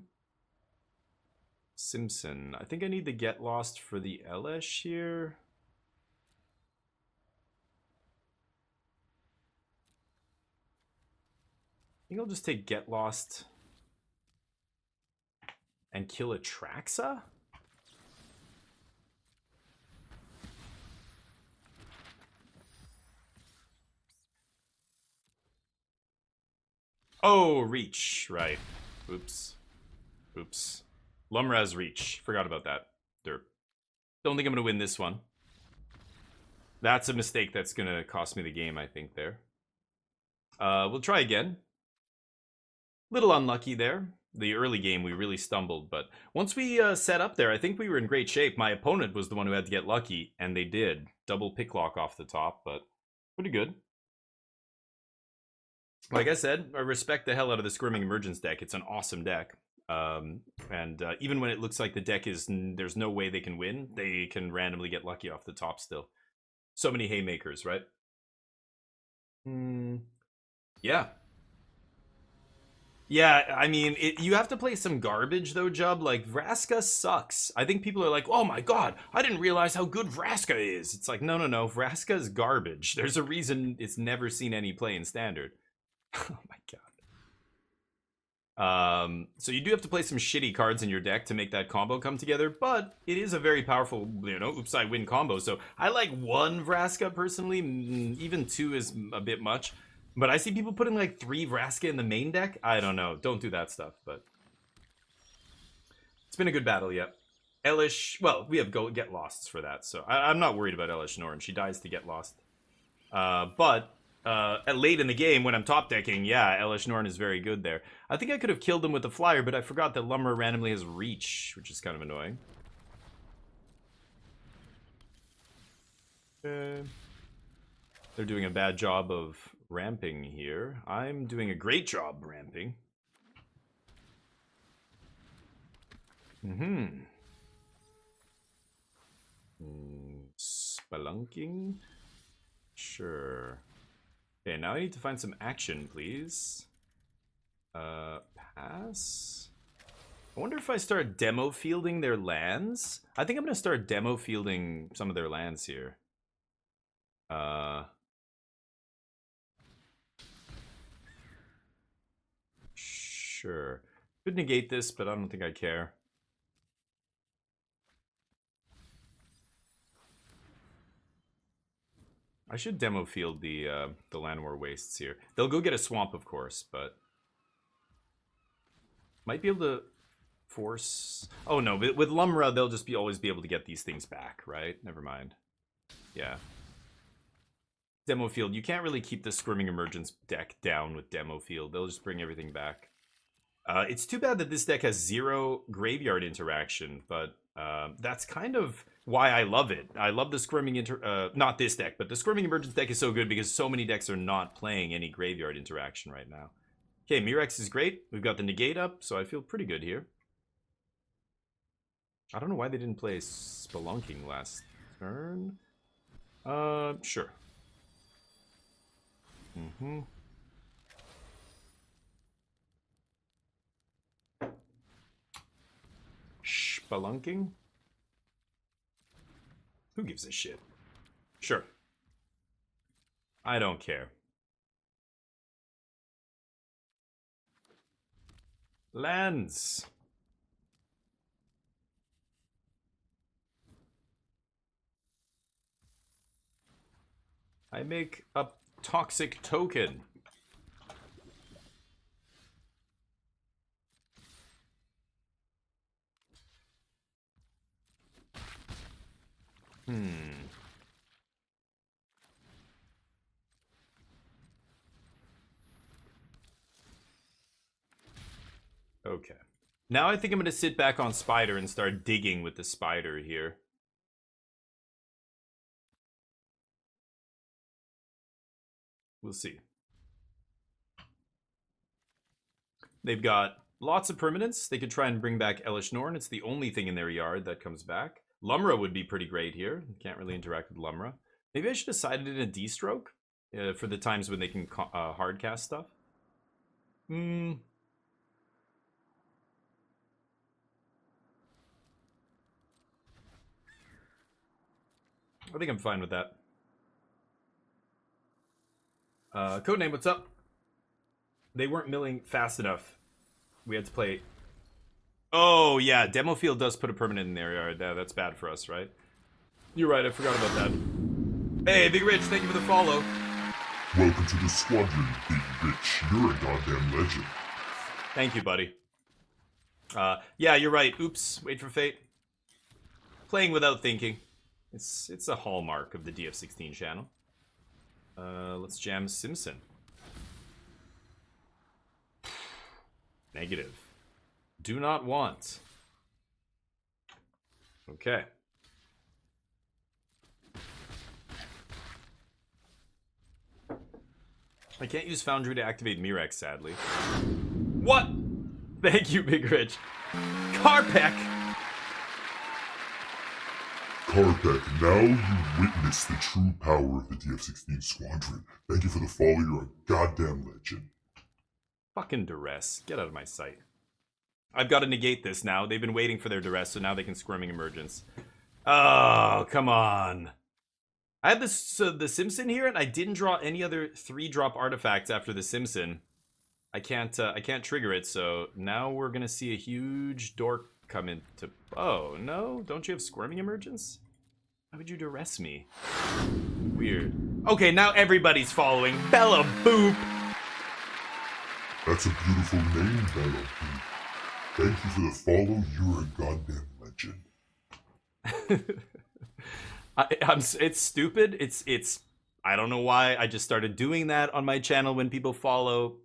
Simpson. I think I need the Get Lost for the Elish here. I think I'll just take Get Lost and kill Atraxa? Oh, Reach. Right. Oops. Oops. Lumraz Reach. Forgot about that. Derp. Don't think I'm going to win this one. That's a mistake that's going to cost me the game, I think, there. We'll try again. Little unlucky there. The early game, we really stumbled. But once we set up there, I think we were in great shape. My opponent was the one who had to get lucky, and they did. Double pick lock off the top, but pretty good. Like I said, I respect the hell out of the Squirming Emergence deck. It's an awesome deck. Even when it looks like the deck is... There's no way they can win, they can randomly get lucky off the top still. So many haymakers, right? Yeah. Yeah, I mean, you have to play some garbage, though, Jub. Like, Vraska sucks. I think people are like, oh my god, I didn't realize how good Vraska is. It's like, no, Vraska is garbage. There's a reason it's never seen any play in Standard. Oh my god. So you do have to play some shitty cards in your deck to make that combo come together, but it is a very powerful, oops, I win combo. So I like 1 Vraska personally. Even 2 is a bit much. But I see people putting like 3 Vraska in the main deck. I don't know. Don't do that stuff, but it's been a good battle, yep. Elish, well, we have Get Losts for that, so I'm not worried about Elish Norn. She dies to Get Lost. But at late in the game, when I'm top decking, yeah, Elish Norn is very good there. I think I could have killed him with the flyer, but I forgot that Lumber randomly has Reach, which is kind of annoying. They're doing a bad job of ramping here. I'm doing a great job ramping. Spelunking? Sure. Okay, now I need to find some action, please. Pass? I wonder if I start demo fielding their lands? I think I'm going to start demo fielding some of their lands here. Sure. Could negate this, but I don't think I care. I should demo field the Land War Wastes here. They'll go get a swamp, of course, but might be able to force... Oh no, with Lumra, they'll just always be able to get these things back, right? Never mind. Yeah. Demo field. You can't really keep the Squirming Emergence deck down with demo field. They'll just bring everything back. It's too bad that this deck has 0 graveyard interaction, but That's kind of why I love it. I love the Squirming not this deck, but the Squirming Emergence deck is so good because so many decks are not playing any graveyard interaction right now. Okay, Mirrex is great. We've got the negate up, so I feel pretty good here. I don't know why they didn't play Spelunking last turn. Sure. Spelunking? Who gives a shit? Sure. I don't care. Lands. I make a toxic token. Okay. Now I think I'm going to sit back on Spider and start digging with the Spider here. We'll see. They've got lots of permanents. They could try and bring back Elish Norn. It's the only thing in their yard that comes back. Lumra would be pretty great here. Can't really interact with Lumra. Maybe I should have sided in a D-stroke for the times when they can hard cast stuff. I think I'm fine with that. Codename, what's up? They weren't milling fast enough. We had to play... Oh, yeah. Demo Field does put a permanent in their yard. That's bad for us, right? You're right. I forgot about that. Hey, Big Rich, thank you for the follow. Welcome to the squadron, Big Rich. You're a goddamn legend. Thank you, buddy. Yeah, you're right. Oops. Wait for fate. Playing without thinking. It's a hallmark of the DF16 channel. Let's jam Simpson. Negative. Do not want. Okay. I can't use Foundry to activate Mirrex, sadly. What? Thank you, Big Rich. Carpeck! Carpeck, now you witness the true power of the DF16 squadron. Thank you for the follow. You're a goddamn legend. Fucking duress. Get out of my sight. I've got to negate this now. They've been waiting for their duress, so now they can Squirming Emergence. Oh, come on. I had this the Simpson here, and I didn't draw any other 3-drop artifacts after the Simpson. I can't trigger it, so now we're gonna see a huge dork come into... Oh, no? Don't you have Squirming Emergence? Why would you duress me? Weird. Okay, now everybody's following. Bella Boop! That's a beautiful name, Bella Boop. Thank you for the follow. You're a goddamn legend. It's stupid. It's I don't know why I just started doing that on my channel when people follow.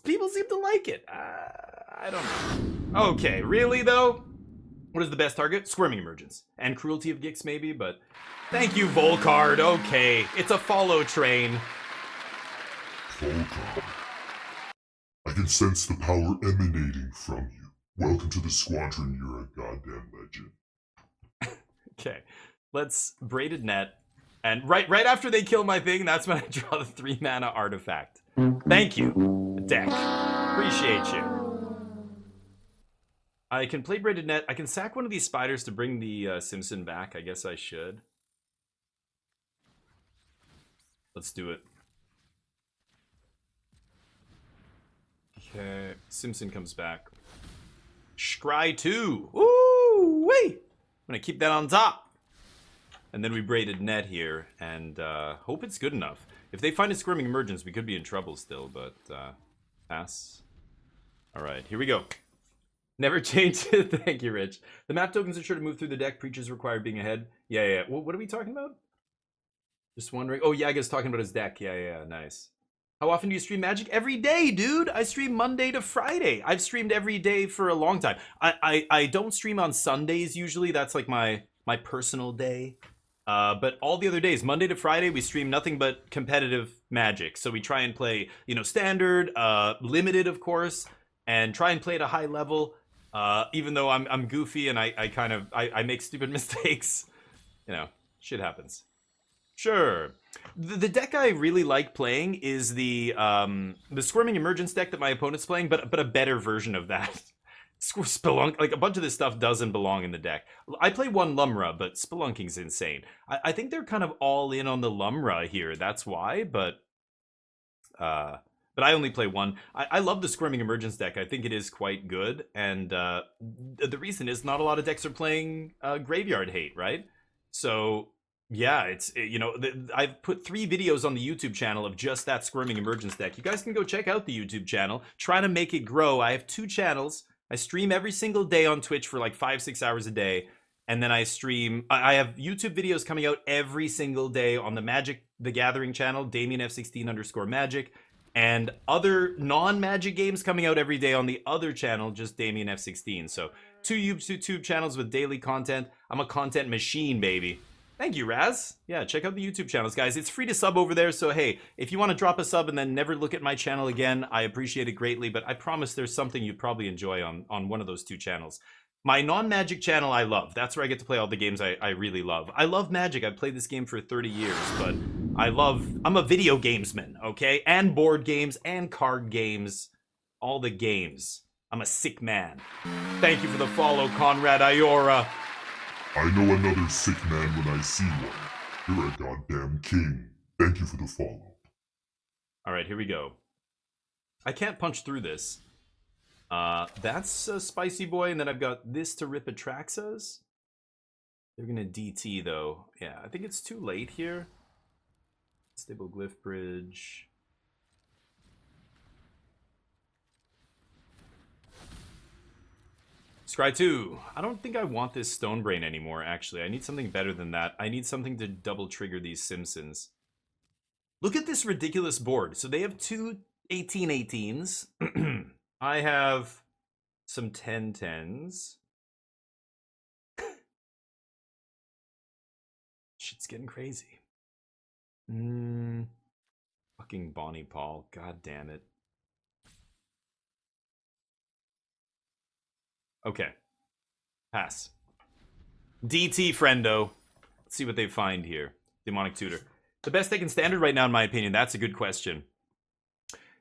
People seem to like it. I don't know. Okay, really though? What is the best target? Squirming Emergence. And Cruelty of Gix maybe, but... Thank you, Volcard. Okay, it's a follow train. Volcard. I can sense the power emanating from you. Welcome to the squadron. You're a goddamn legend. Okay, let's Braided Net. And right after they kill my thing, that's when I draw the 3-mana artifact. Thank you, deck. Appreciate you. I can play Braided Net. I can sack one of these spiders to bring the Simpson back. I guess I should. Let's do it. Okay, Simpson comes back. Scry 2. Ooh, wait. I'm gonna keep that on top. And then we Braided Net here, and hope it's good enough. If they find a Squirming Emergence, we could be in trouble still, but pass. Alright, here we go. Never change it. Thank you, Rich. The map tokens are sure to move through the deck. Creatures require being ahead. Yeah. What are we talking about? Just wondering. Oh, yeah, I guess talking about his deck. Yeah, nice. How often do you stream Magic? Every day, dude. I stream Monday to Friday. I've streamed every day for a long time. I don't stream on Sundays usually. That's like my personal day. But all the other days, Monday to Friday, we stream nothing but competitive Magic. So we try and play, you know, standard, limited, of course, and try and play at a high level. Even though I'm goofy and I make stupid mistakes, you know, shit happens. Sure. The deck I really like playing is the Squirming Emergence deck that my opponent's playing, but a better version of that. Spelunk, like a bunch of this stuff doesn't belong in the deck. I play one Lumra, but Spelunking's insane. I think they're kind of all in on the Lumra here. That's why, but I only play one. I love the Squirming Emergence deck. I think it is quite good, and the reason is not a lot of decks are playing Graveyard Hate, right? So yeah, you know, I've put 3 videos on the YouTube channel of just that Squirming Emergence deck. You guys can go check out the YouTube channel. Trying to make it grow. I have 2 channels. I stream every single day on Twitch for like 5-6 hours a day. And then I stream, I have YouTube videos coming out every single day on the Magic the Gathering channel, DamienF16_Magic, and other non-Magic games coming out every day on the other channel, just DamienF16. So 2 YouTube channels with daily content. I'm a content machine, baby. Thank you, Raz. Yeah, check out the YouTube channels, guys. It's free to sub over there, so hey, if you want to drop a sub and then never look at my channel again, I appreciate it greatly, but I promise there's something you'd probably enjoy on one of those 2 channels. My non-Magic channel I love. That's where I get to play all the games I really love. I love Magic. I've played this game for 30 years, but I'm a video gamesman, okay? And board games and card games. All the games. I'm a sick man. Thank you for the follow, Conrad Iora. I know another sick man when I see one. You're a goddamn king. Thank you for the follow. Alright, here we go. I can't punch through this. That's a Spicy Boy, and then I've got this to rip Atraxas. They're gonna DT, though. Yeah, I think it's too late here. Unstable Glyphbridge. Scry 2. I don't think I want this Stone Brain anymore, actually. I need something better than that. I need something to double trigger these Simpsons. Look at this ridiculous board. So they have 2 18-18s. I have some 10-10s. Shit's getting crazy. Fucking Bonnie Paul. God damn it. Okay. Pass. DT, friendo. Let's see what they find here. Demonic Tutor. The best deck in Standard right now, in my opinion. That's a good question.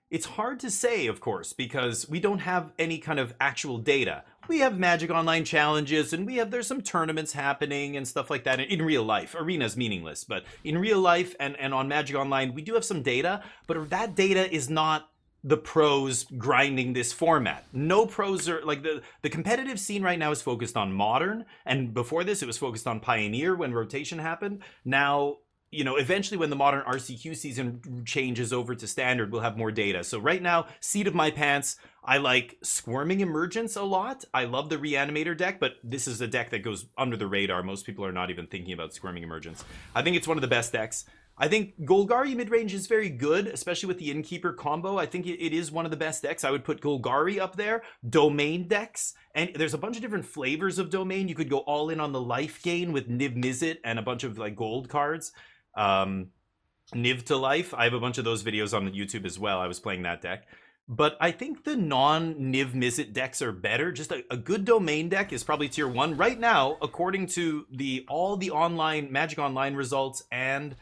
It's hard to say, of course, because we don't have any kind of actual data. We have Magic Online challenges, and there's some tournaments happening and stuff like that in real life. Arena's meaningless, but in real life and on Magic Online, we do have some data, but that data is not the pros grinding this format. No pros are, like, the competitive scene right now is focused on Modern, and before this it was focused on Pioneer when rotation happened. Now, you know, eventually when the Modern RCQ season changes over to Standard, we'll have more data. So right now, seat of my pants, I like Squirming Emergence a lot. I love the Reanimator deck, but this is a deck that goes under the radar. Most people are not even thinking about Squirming Emergence. I think it's one of the best decks. I think Golgari midrange is very good, especially with the Innkeeper combo. I think it is one of the best decks. I would put Golgari up there. Domain decks, and there's a bunch of different flavors of Domain. You could go all in on the life gain with Niv Mizzet and a bunch of like gold cards. Niv to life. I have a bunch of those videos on YouTube as well. I was playing that deck. But I think the non-Niv Mizzet decks are better. Just a good Domain deck is probably tier 1 right now, according to all the online Magic Online results. And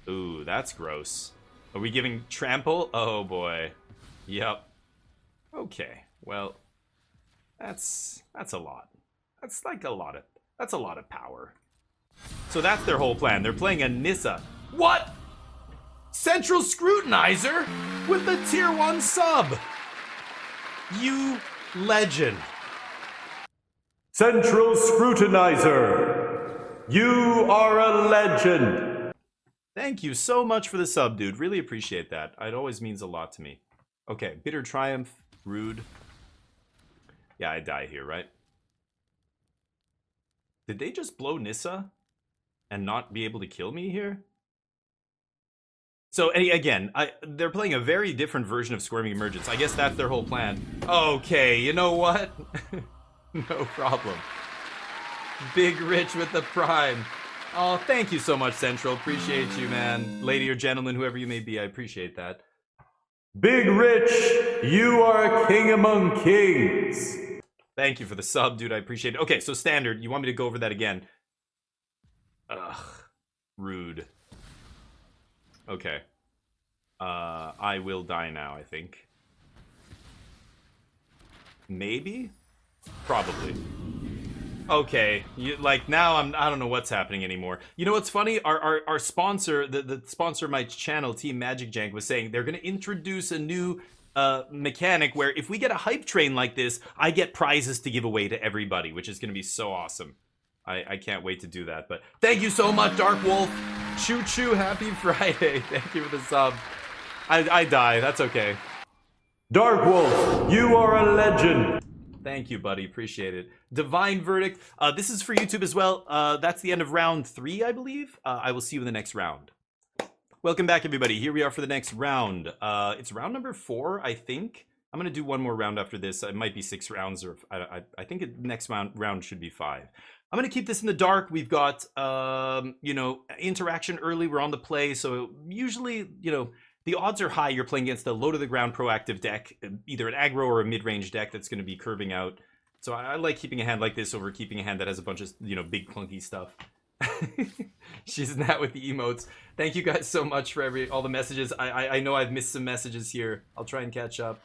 ooh, that's gross. Are we giving Trample? Oh boy. Yep. Okay. Well, that's a lot. That's like a lot of power. So that's their whole plan. They're playing a Nissa. What? Central Scrutinizer with the tier 1 sub. You legend. Central Scrutinizer. You are a legend. Thank you so much for the sub, dude. Really appreciate that. It always means a lot to me. Okay, Bitter Triumph. Rude. Yeah, I die here, right? Did they just blow Nissa and not be able to kill me here? So again, they're playing a very different version of Squirming Emergence. I guess that's their whole plan. Okay, you know what? No problem. Big Rich with the Prime. Oh, thank you so much, Central. Appreciate you, man. Lady or gentleman, whoever you may be, I appreciate that. Big Rich, you are a king among kings. Thank you for the sub, dude. I appreciate it. Okay, so standard. You want me to go over that again? Ugh. Rude. Okay. I will die now, I think. Maybe? Probably. Okay, now I don't know what's happening anymore. You know what's funny? Our sponsor, the sponsor of my channel, Team Magic Jank, was saying they're gonna introduce a new mechanic where if we get a hype train like this, I get prizes to give away to everybody, which is gonna be so awesome. I can't wait to do that. But thank you so much, Dark Wolf. Choo choo, happy Friday. Thank you for the sub. I die, that's okay. Dark Wolf, you are a legend. Thank you, buddy. Appreciate it. Divine Verdict. This is for YouTube as well. That's the end of round 3, I believe. I will see you in the next round. Welcome back, everybody. Here we are for the next round. It's round number 4, I think. I'm going to do one more round after this. It might be 6 rounds, or I think the next round should be 5. I'm going to keep this in the dark. We've got, you know, interaction early. We're on the play, so usually, you know, the odds are high you're playing against a low-to-the-ground proactive deck, either an aggro or a mid-range deck that's going to be curving out. So I like keeping a hand like this over keeping a hand that has a bunch of, you know, big clunky stuff. She's not with the emotes. Thank you guys so much for all the messages. I know I've missed some messages here. I'll try and catch up.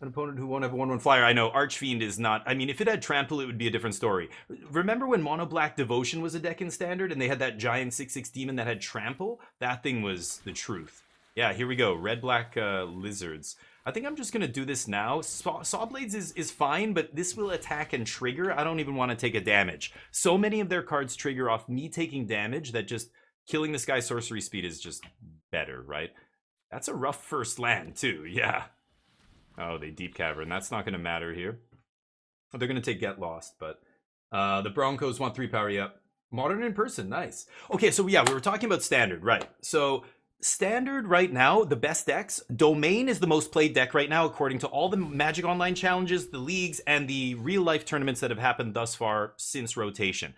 An opponent who won't have a 1/1 flyer. I know, Archfiend is not... I mean, if it had Trample, it would be a different story. Remember when Mono Black Devotion was a deck in Standard, and they had that giant 6/6 demon that had Trample? That thing was the truth. Yeah, here we go. Red-Black Lizards. I think I'm just going to do this now. Sawblades is fine, but this will attack and trigger. I don't even want to take a damage. So many of their cards trigger off me taking damage that just killing this guy's sorcery speed is just better, right? That's a rough first land, too. Yeah. Oh, they Deep Cavern. That's not going to matter here. Oh, they're going to take Get Lost, but the Broncos want 3 power. Yep. Modern in person. Nice. Okay, so yeah, we were talking about Standard, right? So Standard right now, the best decks, Domain is the most played deck right now according to all the Magic Online challenges, the leagues, and the real-life tournaments that have happened thus far since rotation.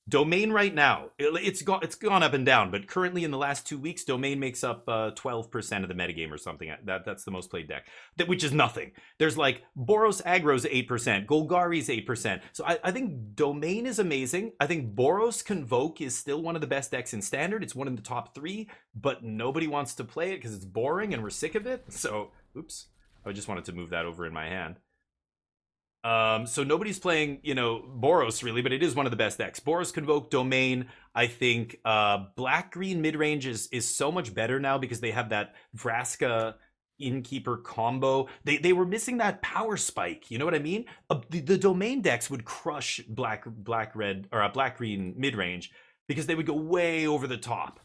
Domain right now, it's gone up and down, but currently in the last 2 weeks, Domain makes up 12% of the metagame or something. That's the most played deck, which is nothing. There's like Boros Aggro's 8%, Golgari's 8%. So I think Domain is amazing. I think Boros Convoke is still one of the best decks in Standard. It's one in the top 3, but nobody wants to play it because it's boring and we're sick of it. So, oops, I just wanted to move that over in my hand. So nobody's playing, you know, Boros really, but it is one of the best decks. Boros Convoke, Domain. I think black-green mid-range is so much better now because they have that Vraska Innkeeper combo. They were missing that power spike. You know what I mean? The Domain decks would crush black-green mid-range because they would go way over the top.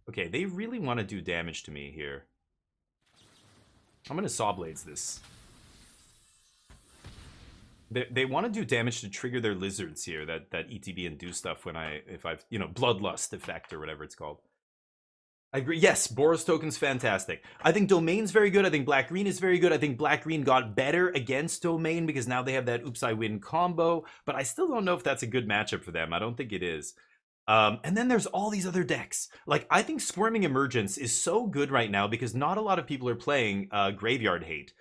Okay, they really want to do damage to me here. I'm going to Sawblades this. They want to do damage to trigger their lizards here, that ETB and do stuff if I've, you know, Bloodlust effect or whatever it's called. I agree. Yes, Boros token's fantastic. I think Domain's very good. I think Black-Green is very good. I think Black-Green got better against Domain because now they have that Oops, I Win combo, but I still don't know if that's a good matchup for them. I don't think it is. And then there's all these other decks. Like, I think Squirming Emergence is so good right now because not a lot of people are playing Graveyard Hate.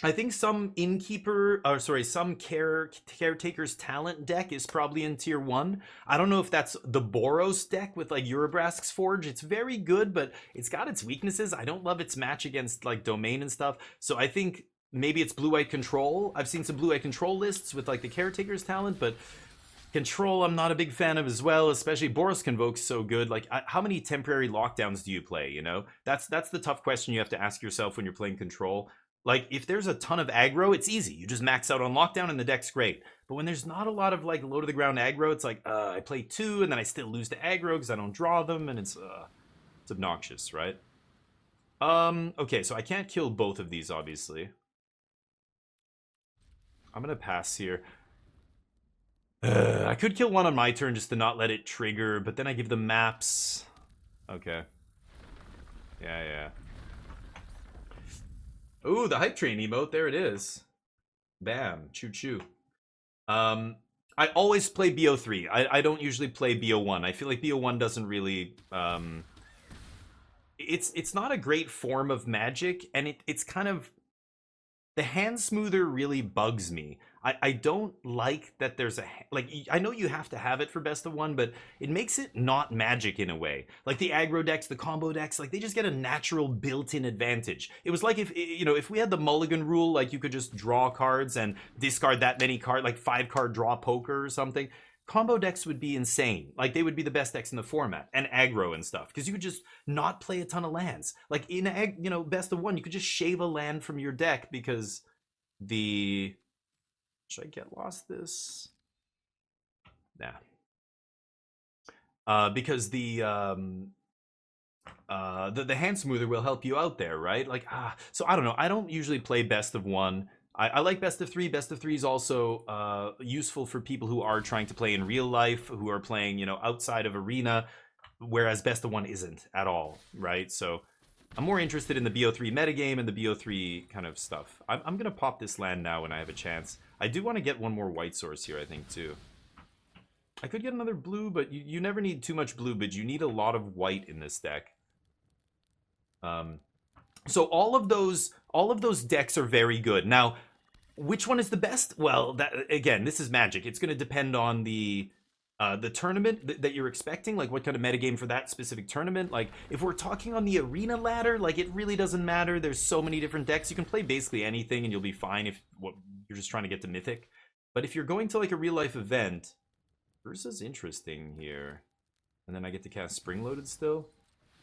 I think some some Caretaker's Talent deck is probably in tier 1. I don't know if that's the Boros deck with like Urabrask's Forge. It's very good, but it's got its weaknesses. I don't love its match against like Domain and stuff. So I think maybe it's Blue-White Control. I've seen some Blue-White Control lists with like the Caretaker's Talent, but Control I'm not a big fan of as well, especially Boros Convoke's so good. Like, how many temporary lockdowns do you play, you know? That's the tough question you have to ask yourself when you're playing Control. Like, if there's a ton of aggro, it's easy. You just max out on lockdown and the deck's great. But when there's not a lot of, like, low-to-the-ground aggro, it's like, I play 2 and then I still lose to aggro because I don't draw them, and it's obnoxious, right? Okay, so I can't kill both of these, obviously. I'm gonna pass here. I could kill one on my turn just to not let it trigger, but then I give them maps. Okay. Yeah. Ooh, the hype train emote. There it is. Bam. Choo choo. I always play bo3. I don't usually play bo1. I feel like bo1 doesn't really it's not a great form of Magic, and it's kind of, the hand smoother really bugs me. I don't like that there's like, I know you have to have it for best of one, but it makes it not Magic in a way. Like the aggro decks, the combo decks, like they just get a natural built-in advantage. It was like if we had the mulligan rule, like you could just draw cards and discard that many cards, like 5-card draw poker or something. Combo decks would be insane. Like they would be the best decks in the format, and aggro and stuff, because you could just not play a ton of lands. Like in best of one, you could just shave a land from your deck because the, should I get lost this? Nah. Because the hand smoother will help you out there, right? Like so I don't know. I don't usually play best of one. I like best of three. Best of three is also useful for people who are trying to play in real life, who are playing, outside of arena, whereas best of one isn't at all, right? So I'm more interested in the bo3 metagame and the bo3 kind of stuff. I'm going to pop this land now when I have a chance. I do want to get one more white source here, I think, too. I could get another blue, but you never need too much blue, but you need a lot of white in this deck. So all of those decks are very good. Now, which one is the best? Well, again, this is Magic. It's going to depend on the tournament that you're expecting, like what kind of metagame for that specific tournament. Like if we're talking on the arena ladder, like it really doesn't matter. There's so many different decks. You can play basically anything and you'll be fine if you're just trying to get to Mythic. But if you're going to like a real life event, Urza's interesting here. And then I get to cast Spring-Loaded still.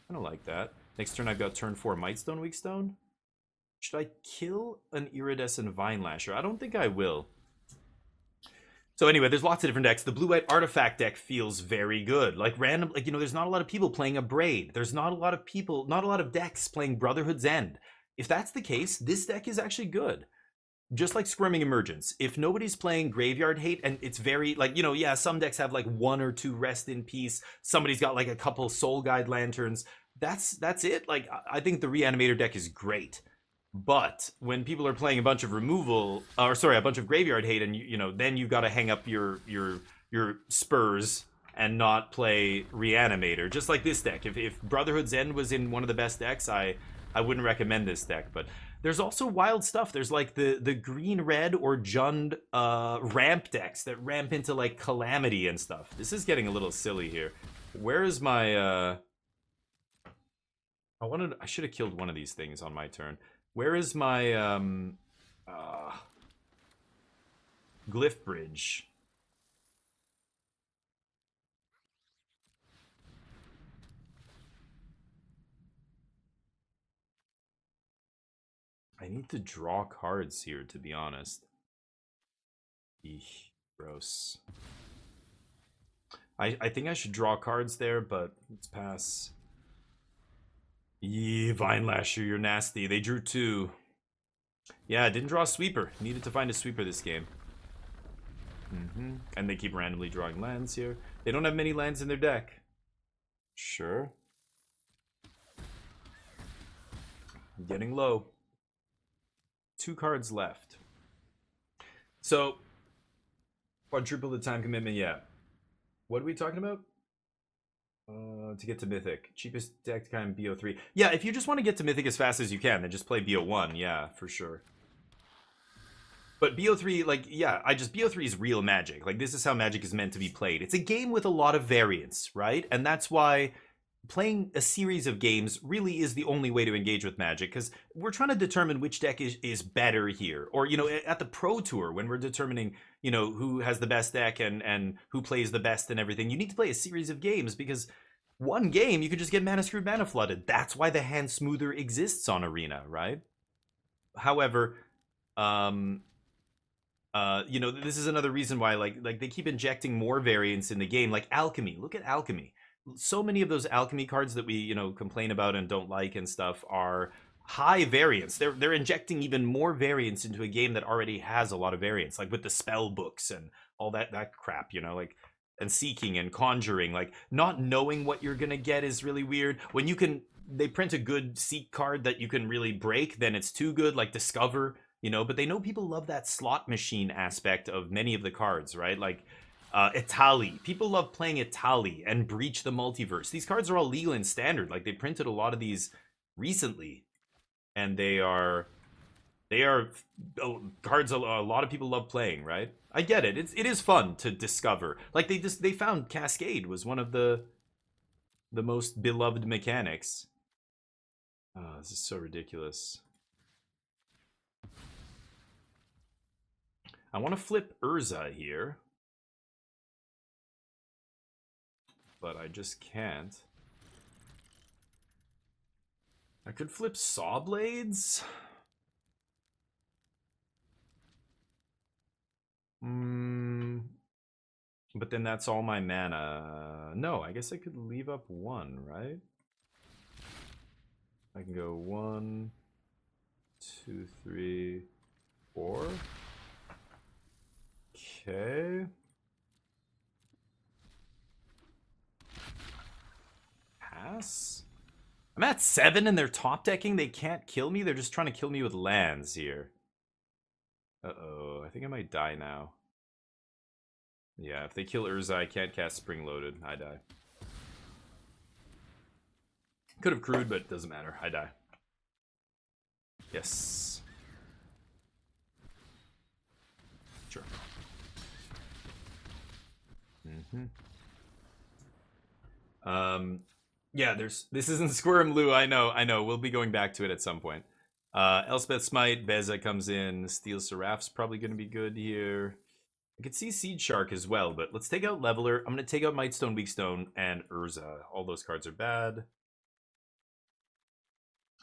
I don't like that. Next turn I've got turn 4 Mightstone, Weakstone. Should I kill an Iridescent Vine Lasher? I don't think I will. So anyway, there's lots of different decks. The blue-white artifact deck feels very good. Like random, there's not a lot of people playing a Braid. There's not a lot of decks playing Brotherhood's End. If that's the case, this deck is actually good. Just like Squirming Emergence. If nobody's playing Graveyard Hate, and it's very, yeah, some decks have like 1 or 2 Rest in Peace. Somebody's got like a couple Soul Guide Lanterns. That's it. Like, I think the Reanimator deck is great. But when people are playing a bunch of a bunch of Graveyard Hate, and then you got to hang up your spurs and not play Reanimator. Just like this deck. If Brotherhood's End was in one of the best decks, I wouldn't recommend this deck. But there's also wild stuff. There's like the green-red or Jund ramp decks that ramp into like Calamity and stuff. This is getting a little silly here. Where is my I should have killed one of these things on my turn. Where is my Glyphbridge? I need to draw cards here, to be honest. Eesh, gross. I think I should draw cards there, but let's pass. Yee, Vine Lasher, you're nasty. They drew 2. Yeah, I didn't draw a sweeper. Needed to find a sweeper this game. And they keep randomly drawing lands here. They don't have many lands in their deck. Sure. I'm getting low. 2 cards left. So, quadruple the time commitment, yeah. What are we talking about? To get to Mythic. Cheapest deck to kind of bo3. Yeah, if you just want to get to Mythic as fast as you can, then just play bo1. Yeah, for sure. But bo3, bo3 is real Magic. Like, this is how Magic is meant to be played. It's a game with a lot of variance, right? And that's why playing a series of games really is the only way to engage with Magic, because we're trying to determine which deck is better here. Or, at the Pro Tour, when we're determining, who has the best deck and who plays the best and everything, you need to play a series of games, because one game, you could just get mana screwed, mana flooded. That's why the hand smoother exists on Arena, right? However, this is another reason why, like they keep injecting more variance in the game, like Alchemy. Look at Alchemy. So many of those Alchemy cards that we, complain about and don't like and stuff are high variance. They're injecting even more variance into a game that already has a lot of variance, like with the spell books and all that crap, like and seeking and conjuring. Like, not knowing what you're gonna get is really weird. When you can, they print a good seek card that you can really break, then it's too good, like Discover, you know. But they know people love that slot machine aspect of many of the cards, right? Like Itali. People love playing Itali and Breach the Multiverse. These cards are all legal in Standard. Like, they printed a lot of these recently, and they are cards a lot of people love playing, right? I get it. It is fun to discover. Like, they found Cascade was one of the most beloved mechanics. Oh, this is so ridiculous. I want to flip Urza here, but I just can't. I could flip Sawblades. But then that's all my mana. No, I guess I could leave up one, right? I can go 1, 2, 3, 4. Okay. Pass. I'm at 7 and they're top decking. They can't kill me. They're just trying to kill me with lands here. Uh-oh. I think I might die now. Yeah, if they kill Urza, I can't cast Spring-Loaded. I die. Could have crewed, but it doesn't matter. I die. Yes. Sure. Yeah, this isn't Squirm Lou, I know. We'll be going back to it at some point. Elspeth Smite, Beza comes in, Steel Seraph's probably gonna be good here. I could see Seed Shark as well, but let's take out Leveler. I'm gonna take out Mightstone, Weakstone, and Urza. All those cards are bad.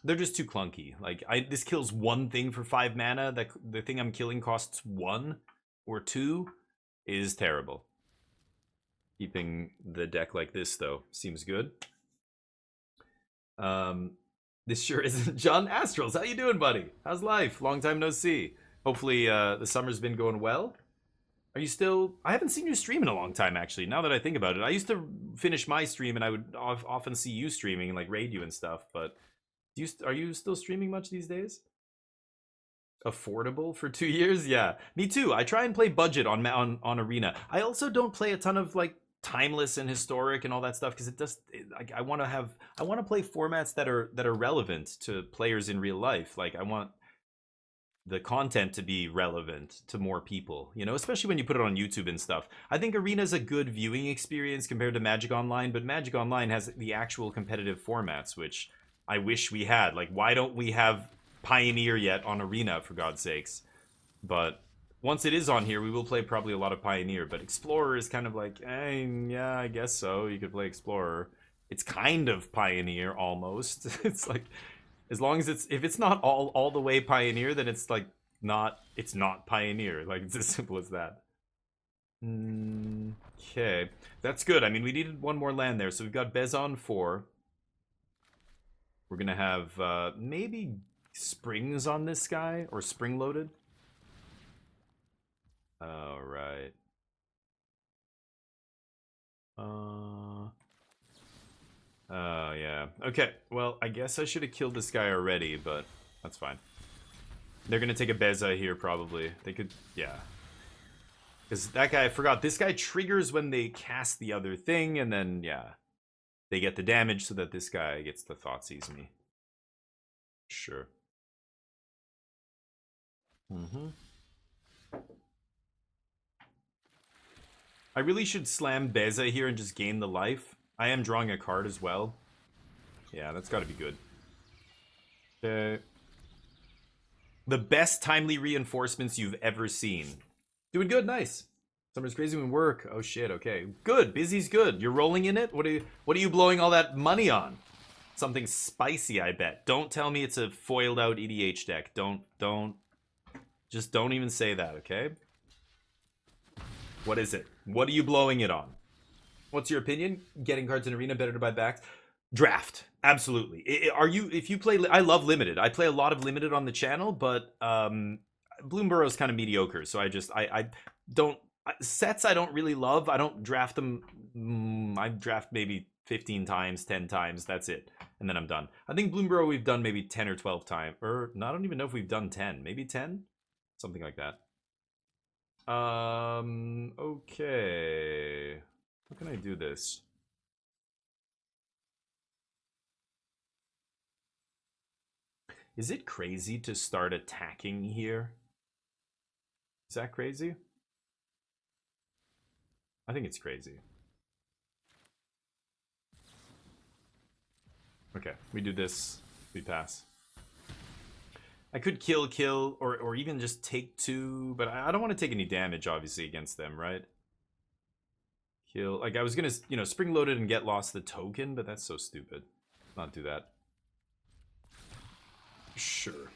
They're just too clunky. Like, this kills one thing for 5 mana. The thing I'm killing costs 1 or 2 is terrible. Keeping the deck like this, though, seems good. This sure isn't John Astrals. How you doing, buddy? How's life? Long time no see. Hopefully, the summer's been going well. Are you still... I haven't seen you stream in a long time, actually, now that I think about it. I used to finish my stream, and I would often see you streaming and, like, raid you and stuff, but... Are you still streaming much these days? Affordable for 2 years? Yeah, me too. I try and play budget on Arena. I also don't play a ton of, like, timeless and historic and all that stuff, because I want to play formats that are relevant to players in real life. Like, I want the content to be relevant to more people, you know, especially when you put it on YouTube and stuff. I think Arena's a good viewing experience compared to Magic Online, but Magic Online has the actual competitive formats, which I wish we had. Like, why don't we have Pioneer yet on Arena, for God's sakes? But once it is on here, we will play probably a lot of Pioneer, but Explorer is kind of like, yeah, I guess so. You could play Explorer. It's kind of Pioneer, almost. It's like, as long as if it's not all the way Pioneer, then it's like it's not Pioneer. Like, it's as simple as that. Okay, that's good. I mean, we needed one more land there, so we've got Bezon 4. We're gonna have maybe Springs on this guy, or Spring-Loaded. All right. Oh, yeah. Okay, well, I guess I should have killed this guy already, but that's fine. They're gonna take a Beza here, probably. They could, yeah. Because that guy, I forgot, this guy triggers when they cast the other thing, and then, yeah. They get the damage so that this guy gets the Thoughtseize me. Sure. I really should slam Beza here and just gain the life. I am drawing a card as well. Yeah, that's got to be good. Okay. The best timely reinforcements you've ever seen. Doing good, nice. Summer's crazy when work. Oh shit, okay. Good, busy's good. You're rolling in it? What are you blowing all that money on? Something spicy, I bet. Don't tell me it's a foiled out EDH deck. Just don't even say that, okay? What is it? What are you blowing it on? What's your opinion? Getting cards in Arena better to buy backs? Draft, absolutely. If you play, I love Limited. I play a lot of Limited on the channel, but Bloomburrow's kind of mediocre, so I don't Sets I don't really love. I don't draft them. I draft maybe 15 times, 10 times. That's it. And then I'm done. I think Bloomborough we've done maybe 10 or 12 times. Or no, I don't even know if we've done 10. Maybe 10? Something like that. Okay. How can I do this? Is it crazy to start attacking here? Is that crazy? I think it's crazy. Okay, we do this. We pass. I could kill, or even just take 2, but I don't want to take any damage, obviously, against them, right? Kill. Like, I was gonna, you know, spring-loaded and get lost the token, but that's so stupid. Not do that. Sure.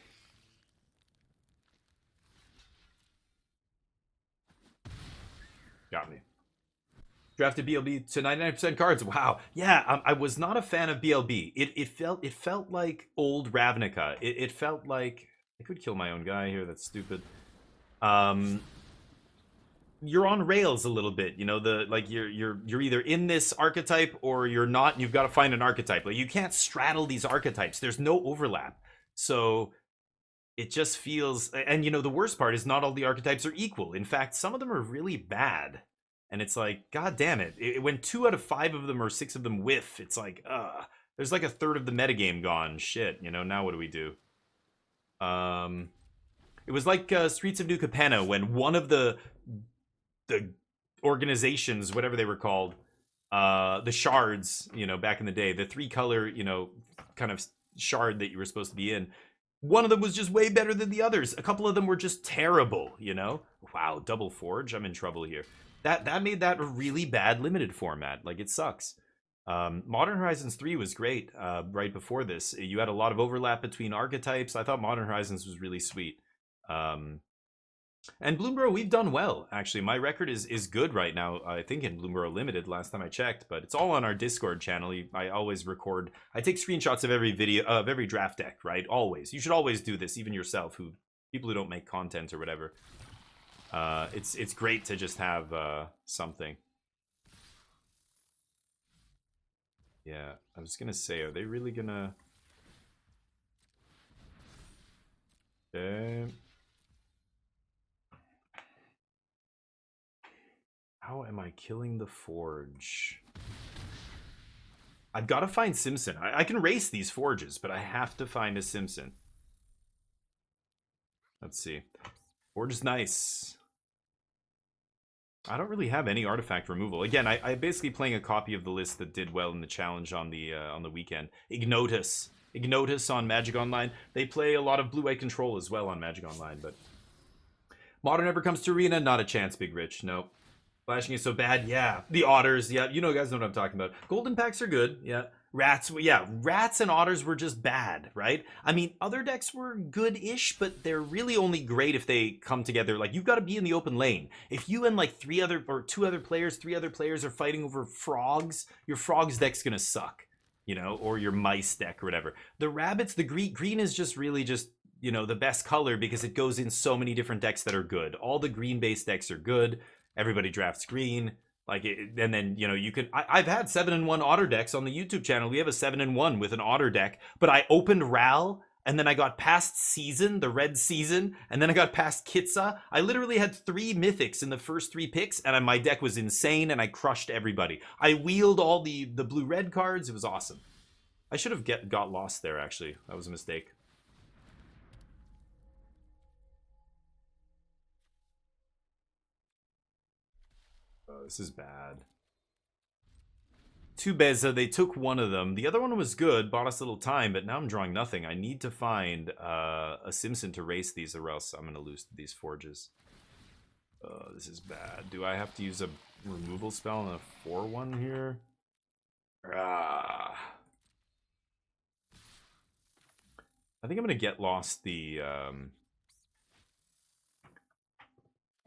Got me. Drafted BLB to 99% cards. Wow. Yeah, I was not a fan of BLB. It felt like old Ravnica. It felt like I could kill my own guy here. That's stupid. You're on rails a little bit. You know, you're either in this archetype or you're not. And you've got to find an archetype. Like, you can't straddle these archetypes. There's no overlap. So it just feels, and you know, the worst part is not all the archetypes are equal. In fact, some of them are really bad. And it's like, god damn it. When 2 out of 5 of them or 6 of them whiff, it's like, there's like a third of the metagame gone. Shit, you know, now what do we do? It was like Streets of New Capenna, when one of the organizations, whatever they were called, the shards, you know, back in the day, the 3-color, you know, kind of shard that you were supposed to be in, one of them was just way better than the others. A couple of them were just terrible, you know? Wow, double forge? I'm in trouble here. That made that a really bad limited format. Like, it sucks. Modern Horizons 3 was great right before this. You had a lot of overlap between archetypes. I thought Modern Horizons was really sweet. And Bloomborough, we've done well, actually. My record is good right now, I think, in Bloomborough Limited, last time I checked. But it's all on our Discord channel. I always record. I take screenshots of every video, of every draft deck, right? Always. You should always do this, even yourself, people who don't make content or whatever. It's great to just have something. Yeah, I was gonna say, are they really gonna... Okay. How am I killing the forge? I've got to find Simpson. I can race these forges, but I have to find a Simpson. Let's see. Forge is nice. I don't really have any artifact removal. Again, I'm basically playing a copy of the list that did well in the challenge on the weekend. Ignotus on Magic Online. They play a lot of blue-white control as well on Magic Online, but Modern ever comes to Arena, not a chance, Big Rich. Nope. Flashing is so bad, yeah. The otters, yeah. You guys know what I'm talking about. Golden packs are good, yeah. Rats, yeah. Rats and otters were just bad, right? I mean, other decks were good-ish, but they're really only great if they come together. Like, you've got to be in the open lane. If you and like 3 other players are fighting over frogs, your frogs deck's gonna suck, you know, or your mice deck or whatever. The rabbits, the green is just really just, you know, the best color because it goes in so many different decks that are good. All the green-based decks are good. Everybody drafts green, like, and then, you know, you can. I've had 7-in-1 otter decks on the YouTube channel. We have a 7-in-1 with an otter deck, but I opened Ral, and then I got past Season, the red Season, and then I got past Kitsa. I literally had 3 mythics in the first 3 picks, and my deck was insane, and I crushed everybody. I wheeled all the blue-red cards. It was awesome. I should have got lost there, actually. That was a mistake. Oh, this is bad. 2 Beza, they took one of them. The other one was good, bought us a little time, but now I'm drawing nothing. I need to find a Simpson to race these, or else I'm going to lose these forges. This is bad. Do I have to use a removal spell on a 4-1 here? I think I'm going to get lost the... I'm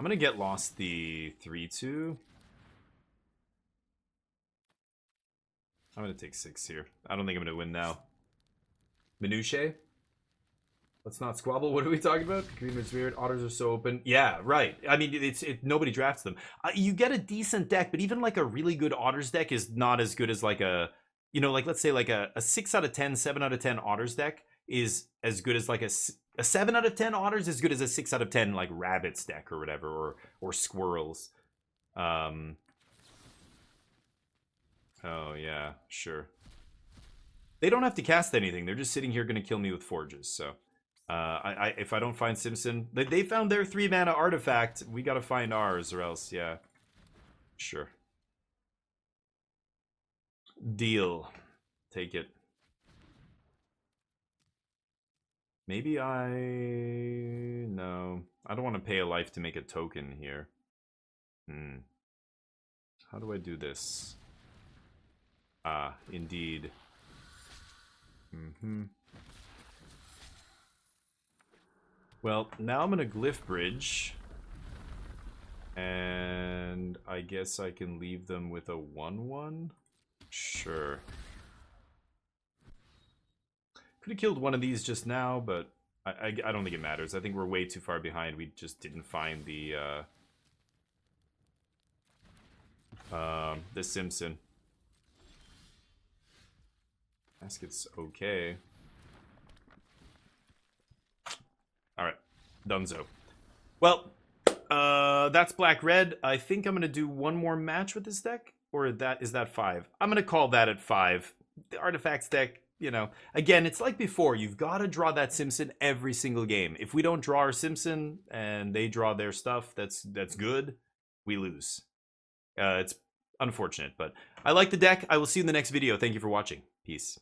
going to get lost the 3-2. I'm going to take 6 here. I don't think I'm going to win now. Minutiae? Let's not squabble. What are we talking about? Green Ridge Spirit, otters are so open. Yeah, right. I mean, nobody drafts them. You get a decent deck, but even like a really good otters deck is not as good as like a, you know, like let's say like a 6 out of 10, 7 out of 10 otters deck is as good as like a 7 out of 10 otters is good as a 6 out of 10 like rabbits deck or whatever, or squirrels. Oh yeah, sure. They don't have to cast anything. They're just sitting here going to kill me with forges. So, if I don't find Simpson, they found their 3-mana artifact. We got to find ours, or else, yeah, sure. Deal. Take it. Maybe no. I don't want to pay a life to make a token here. How do I do this? Ah, indeed. Well, now I'm gonna Glyphbridge. And I guess I can leave them with a 1/1? Sure. Could have killed one of these just now, but I don't think it matters. I think we're way too far behind. We just didn't find the Simpson. Casket's okay. Alright, donezo. Well, that's black-red. I think I'm going to do one more match with this deck. Or is that 5? I'm going to call that at 5. The Artifacts deck, you know. Again, it's like before. You've got to draw that Simpson every single game. If we don't draw our Simpson and they draw their stuff that's good, we lose. It's unfortunate, but I like the deck. I will see you in the next video. Thank you for watching. Peace.